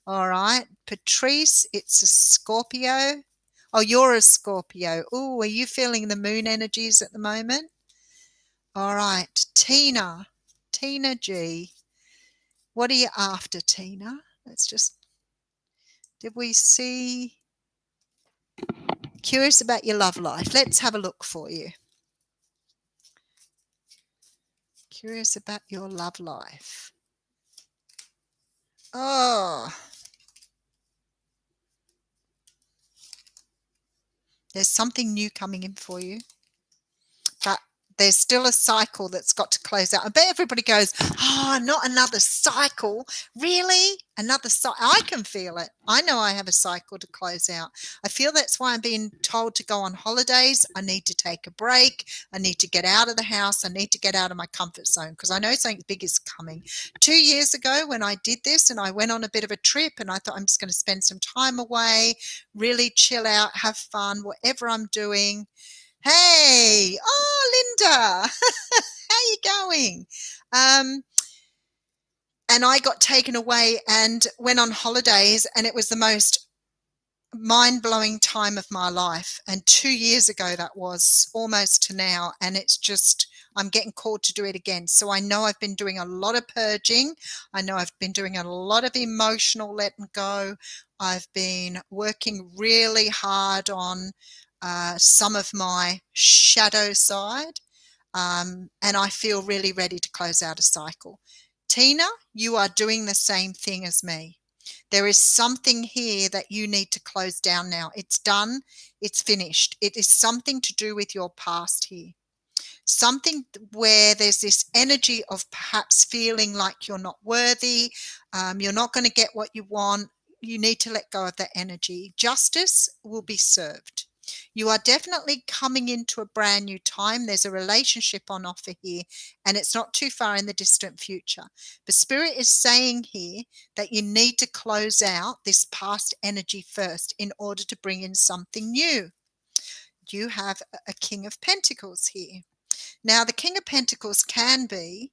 All right. Patrice, it's a Scorpio. Oh, you're a Scorpio. Oh, are you feeling the moon energies at the moment? All right. Tina. Tina G. What are you after, Tina? Let's just. Did we see? Curious about your love life. Let's have a look for you. Curious about your love life. Oh. There's something new coming in for you. But there's still a cycle that's got to close out. I bet everybody goes, oh, not another cycle. Really? Another cycle? I can feel it. I know I have a cycle to close out. I feel that's why I'm being told to go on holidays. I need to take a break. I need to get out of the house. I need to get out of my comfort zone because I know something big is coming. 2 years ago when I did this and I went on a bit of a trip and I thought I'm just going to spend some time away, really chill out, have fun, whatever I'm doing. Hey, oh, Linda, how you going? And I got taken away and went on holidays, and it was the most mind-blowing time of my life. And 2 years ago that was, almost to now, and it's just I'm getting called to do it again. So I know I've been doing a lot of purging. I know I've been doing a lot of emotional letting go. I've been working really hard on some of my shadow side, and I feel really ready to close out a cycle. Tina, you are doing the same thing as me. There is something here that you need to close down now. It's done. It's finished. It is something to do with your past here. Something where there's this energy of perhaps feeling like you're not worthy, you're not going to get what you want. You need to let go of that energy. Justice will be served. You are definitely coming into a brand new time. There's a relationship on offer here, and it's not too far in the distant future. The Spirit is saying here that you need to close out this past energy first in order to bring in something new. You have a King of Pentacles here. Now, the King of Pentacles can be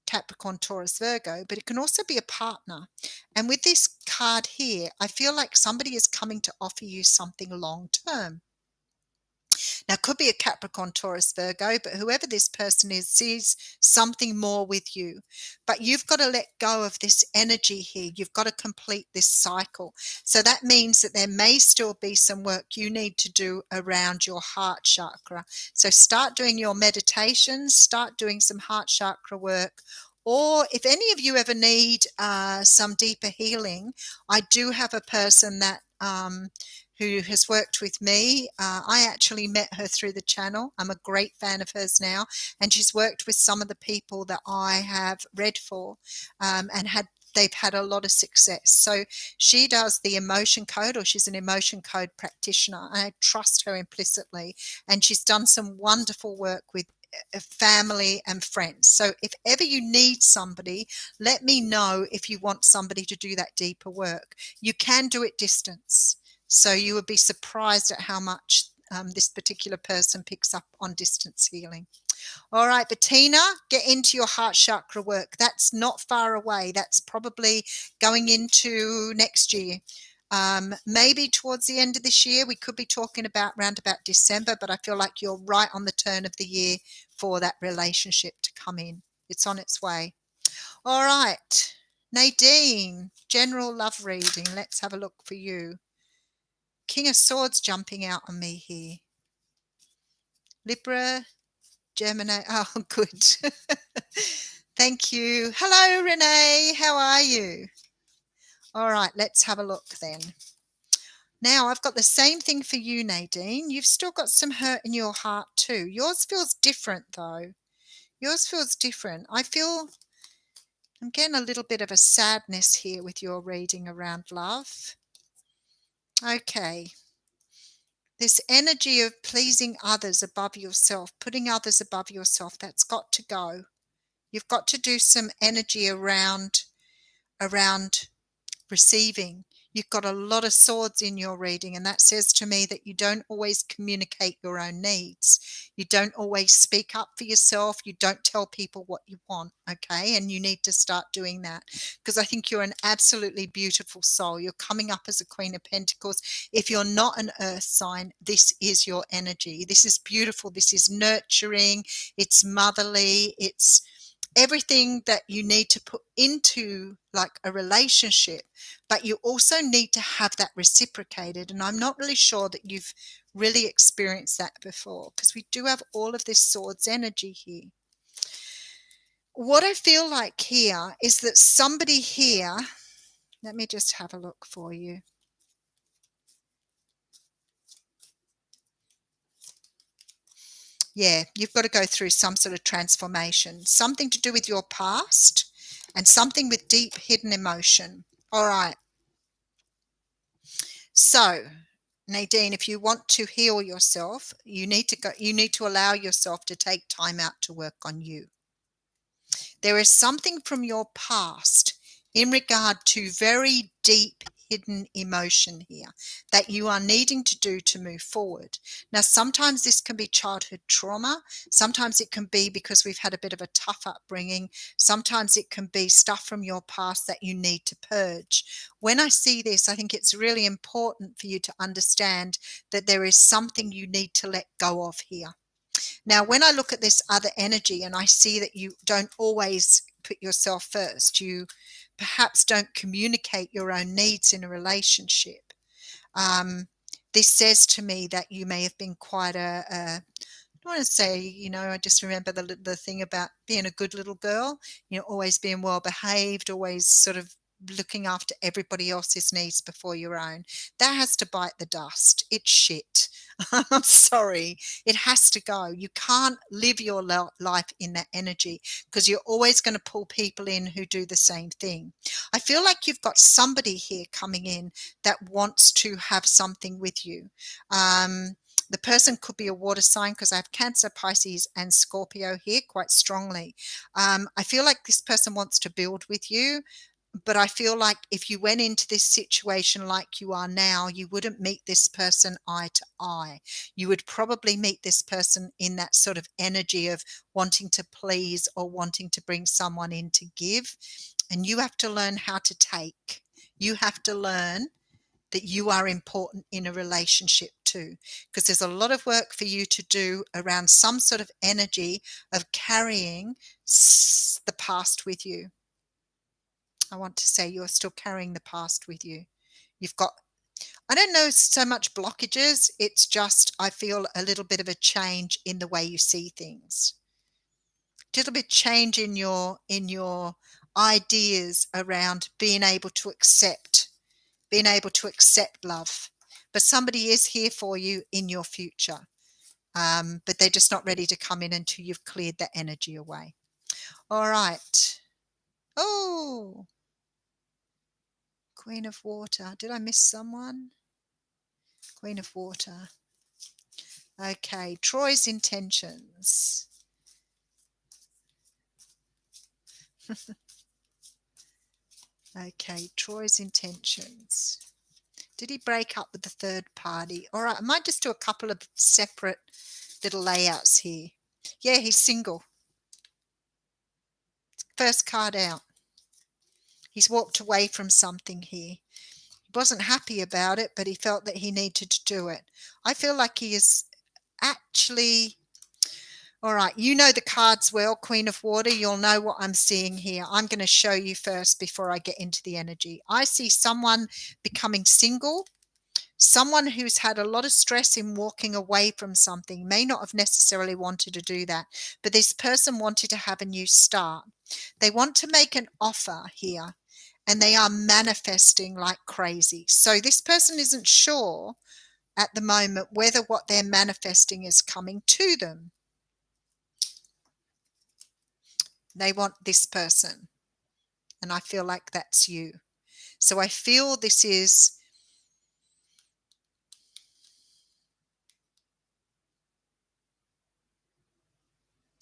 Capricorn, Taurus, Virgo, but it can also be a partner. And with this card here, I feel like somebody is coming to offer you something long term. Now, it could be a Capricorn, Taurus, Virgo, but whoever this person is sees something more with you. But you've got to let go of this energy here. You've got to complete this cycle. So that means that there may still be some work you need to do around your heart chakra. So start doing your meditations, start doing some heart chakra work. Or if any of you ever need some deeper healing, I do have a person that who has worked with me. I actually met her through the channel. I'm a great fan of hers now, and she's worked with some of the people that I have read for, and they've had a lot of success. So she does the emotion code, or she's an emotion code practitioner. I trust her implicitly, and she's done some wonderful work with family and friends. So if ever you need somebody, let me know if you want somebody to do that deeper work. You can do it distance. So you would be surprised at how much this particular person picks up on distance healing. All right, Bettina, get into your heart chakra work. That's not far away. That's probably going into next year. Maybe towards the end of this year. We could be talking about around about December, but I feel like you're right on the turn of the year for that relationship to come in. It's on its way. All right, Nadine, general love reading. Let's have a look for you. King of Swords jumping out on me here. Libra, Gemini. Oh, good. Thank you. Hello, Renee. How are you? All right, let's have a look then. Now, I've got the same thing for you, Nadine. You've still got some hurt in your heart too. Yours feels different, though. Yours feels different. I'm getting a little bit of a sadness here with your reading around love. Okay. This energy of pleasing others above yourself, putting others above yourself, that's got to go. You've got to do some energy around receiving. You've got a lot of swords in your reading, and that says to me that you don't always communicate your own needs. You don't always speak up for yourself. You don't tell people what you want, okay? And you need to start doing that, because I think you're an absolutely beautiful soul. You're coming up as a Queen of Pentacles. If you're not an earth sign, this is your energy. This is beautiful. This is nurturing. It's motherly. It's everything that you need to put into like a relationship, but you also need to have that reciprocated. And I'm not really sure that you've really experienced that before, because we do have all of this swords energy here. What I feel like here is that somebody here, let me just have a look for you. Yeah, you've got to go through some sort of transformation, something to do with your past and something with deep hidden emotion. All right. So, Nadine, if you want to heal yourself, you need to allow yourself to take time out to work on you. There is something from your past in regard to very deep hidden emotion here that you are needing to do to move forward. Now, sometimes this can be childhood trauma. Sometimes it can be because we've had a bit of a tough upbringing. Sometimes it can be stuff from your past that you need to purge. When I see this, I think it's really important for you to understand that there is something you need to let go of here. Now, when I look at this other energy and I see that you don't always put yourself first, you perhaps don't communicate your own needs in a relationship. This says to me that you may have been quite I don't want to say, I just remember the thing about being a good little girl, always being well behaved, always sort of looking after everybody else's needs before your own. That has to bite the dust. It's shit. I'm sorry. It has to go. You can't live your life in that energy, because you're always going to pull people in who do the same thing. I feel like you've got somebody here coming in that wants to have something with you. The person could be a water sign, because I have Cancer, Pisces, and Scorpio here quite strongly. I feel like this person wants to build with you, but I feel like if you went into this situation like you are now, you wouldn't meet this person eye to eye. You would probably meet this person in that sort of energy of wanting to please or wanting to bring someone in to give. And you have to learn how to take. You have to learn that you are important in a relationship too, because there's a lot of work for you to do around some sort of energy of carrying the past with you. I want to say you're still carrying the past with you. You've got, I don't know so much blockages, it's just I feel a little bit of a change in the way you see things. A little bit change in your ideas around being able to accept love. But somebody is here for you in your future. But they're just not ready to come in until you've cleared that energy away. All right. Oh, Queen of Water. Did I miss someone? Queen of Water. Okay, Troy's intentions. Okay, Troy's intentions. Did he break up with the third party? All right, I might just do a couple of separate little layouts here. Yeah, he's single. First card out. He's walked away from something here. He wasn't happy about it, but he felt that he needed to do it. I feel like he is actually... All right, you know the cards well, Queen of Water. You'll know what I'm seeing here. I'm going to show you first before I get into the energy. I see someone becoming single, someone who's had a lot of stress in walking away from something, may not have necessarily wanted to do that, but this person wanted to have a new start. They want to make an offer here, and they are manifesting like crazy. So this person isn't sure at the moment whether what they're manifesting is coming to them. They want this person, and I feel like that's you. So I feel this is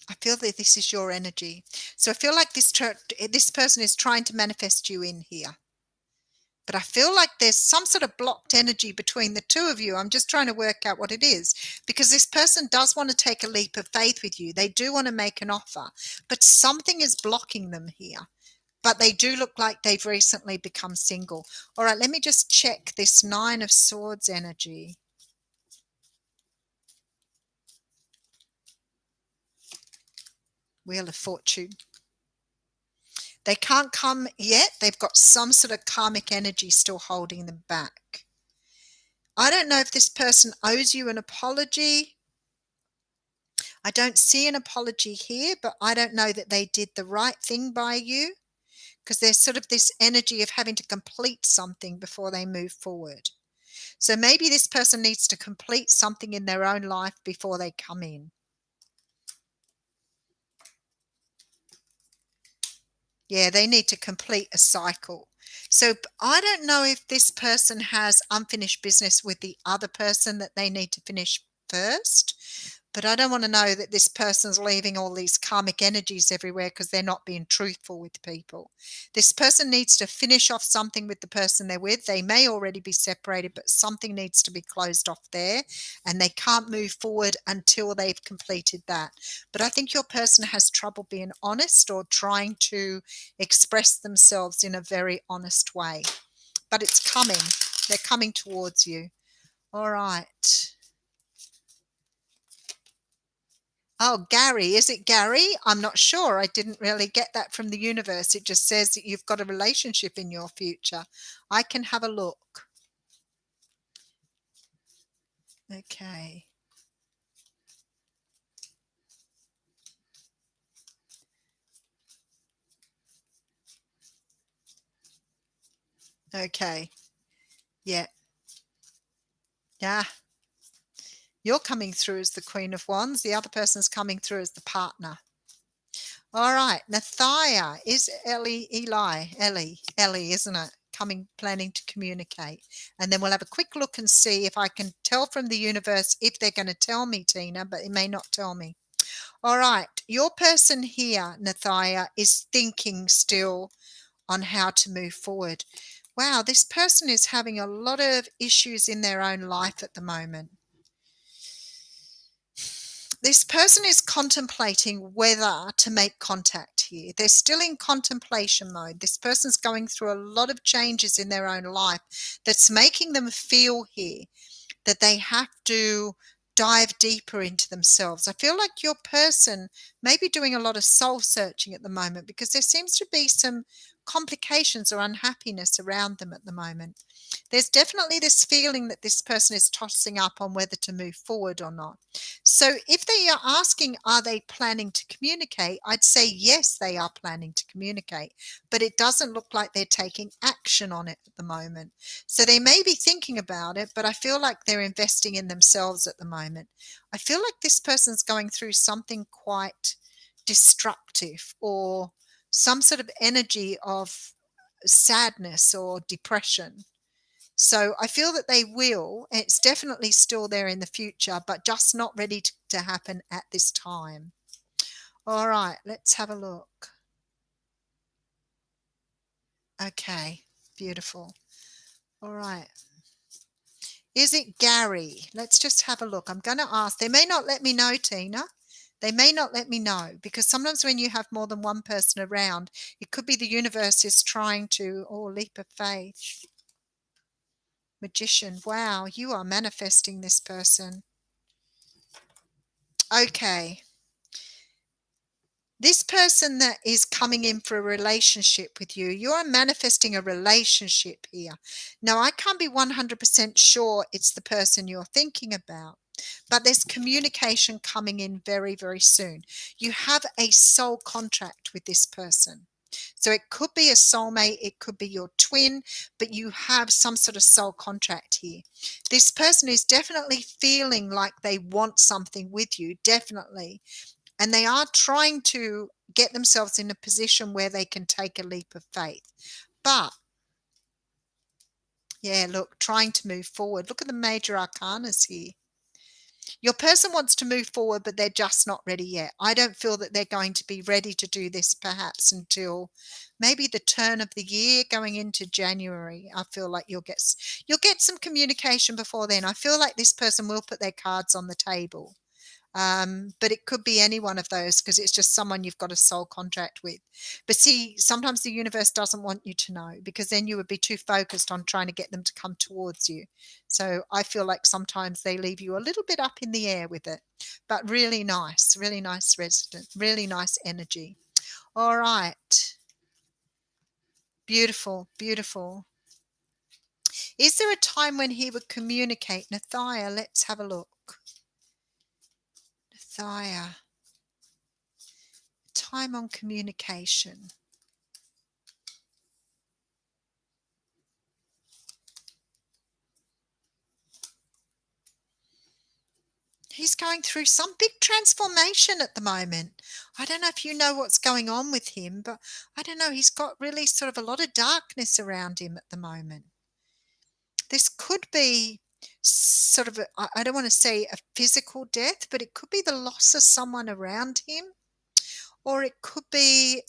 I feel that this is your energy. So I feel like this person is trying to manifest you in here. But I feel like there's some sort of blocked energy between the two of you. I'm just trying to work out what it is, because this person does want to take a leap of faith with you. They do want to make an offer, but something is blocking them here. But they do look like they've recently become single. All right, let me just check this Nine of Swords energy. Wheel of Fortune. They can't come yet. They've got some sort of karmic energy still holding them back. I don't know if this person owes you an apology. I don't see an apology here, but I don't know that they did the right thing by you, because there's sort of this energy of having to complete something before they move forward. So maybe this person needs to complete something in their own life before they come in. Yeah, they need to complete a cycle. So I don't know if this person has unfinished business with the other person that they need to finish first. But I don't want to know that this person's leaving all these karmic energies everywhere because they're not being truthful with people. This person needs to finish off something with the person they're with. They may already be separated, but something needs to be closed off there, and they can't move forward until they've completed that. But I think your person has trouble being honest or trying to express themselves in a very honest way. But it's coming. They're coming towards you. All right. Oh, Gary. Is it Gary? I'm not sure. I didn't really get that from the universe. It just says that you've got a relationship in your future. I can have a look. Okay. Okay. Yeah. Yeah. You're coming through as the Queen of Wands. The other person's coming through as the partner. All right. Nathia. Is Ellie, isn't it? Planning to communicate. And then we'll have a quick look and see if I can tell from the universe if they're going to tell me, Tina, but it may not tell me. All right. Your person here, Nathia, is thinking still on how to move forward. Wow, this person is having a lot of issues in their own life at the moment. This person is contemplating whether to make contact here. They're still in contemplation mode. This person's going through a lot of changes in their own life that's making them feel here that they have to dive deeper into themselves. I feel like your person may be doing a lot of soul searching at the moment, because there seems to be some complications or unhappiness around them at the moment. There's definitely this feeling that this person is tossing up on whether to move forward or not. So if they are asking, are they planning to communicate? I'd say yes, they are planning to communicate, but it doesn't look like they're taking action on it at the moment. So they may be thinking about it, but I feel like they're investing in themselves at the moment. I feel like this person's going through something quite destructive, or some sort of energy of sadness or depression. So I feel that they will. It's definitely still there in the future, but just not ready to happen at this time. All right, let's have a look. Okay, beautiful. All right. Is it Gary? Let's just have a look. I'm going to ask. They may not let me know, Tina. They may not let me know, because sometimes when you have more than one person around, it could be the universe is trying to, leap of faith. Magician. Wow, you are manifesting this person. Okay. This person that is coming in for a relationship with you, you are manifesting a relationship here. Now, I can't be 100% sure it's the person you're thinking about, but there's communication coming in very, very soon. You have a soul contract with this person. So it could be a soulmate, it could be your twin, but you have some sort of soul contract here. This person is definitely feeling like they want something with you, definitely. And they are trying to get themselves in a position where they can take a leap of faith. But, yeah, look, trying to move forward. Look at the major arcanas here. Your person wants to move forward, but they're just not ready yet. I don't feel that they're going to be ready to do this perhaps until maybe the turn of the year going into January. I feel like you'll get some communication before then. I feel like this person will put their cards on the table. But it could be any one of those because it's just someone you've got a soul contract with. But see, sometimes the universe doesn't want you to know because then you would be too focused on trying to get them to come towards you. So I feel like sometimes they leave you a little bit up in the air with it, but really nice resident, really nice energy. All right. Beautiful, beautiful. Is there a time when he would communicate? Nathia, let's have a look. Nathia. Time on communication. He's going through some big transformation at the moment. I don't know if you know what's going on with him, but I don't know. He's got really sort of a lot of darkness around him at the moment. This could be sort of, I don't want to say a physical death, but it could be the loss of someone around him, or it could be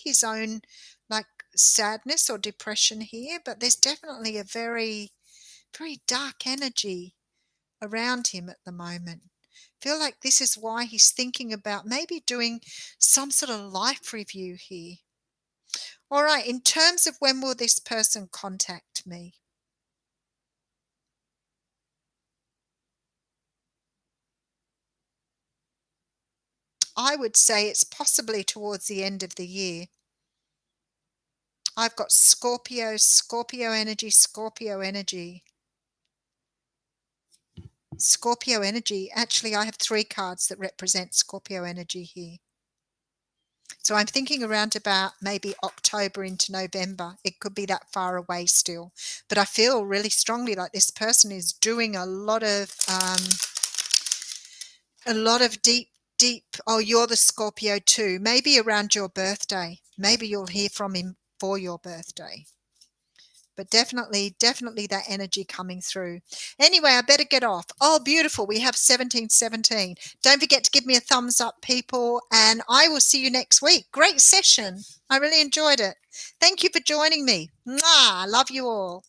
his own like sadness or depression here. But there's definitely a very, very dark energy around him at the moment. Feel like this is why he's thinking about maybe doing some sort of life review here. All right, in terms of when will this person contact me? I would say it's possibly towards the end of the year. I've got Scorpio, Scorpio energy, Scorpio energy. Scorpio energy. Actually, I have 3 cards that represent Scorpio energy here. So I'm thinking around about maybe October into November. It could be that far away still. But I feel really strongly like this person is doing a lot of deep, oh, you're the Scorpio too. Maybe around your birthday. Maybe you'll hear from him for your birthday. But definitely that energy coming through. Anyway, I better get off. Oh, beautiful. We have 1717. Don't forget to give me a thumbs up, people, and I will see you next week. Great session. I really enjoyed it. Thank you for joining me. Mwah, love you all.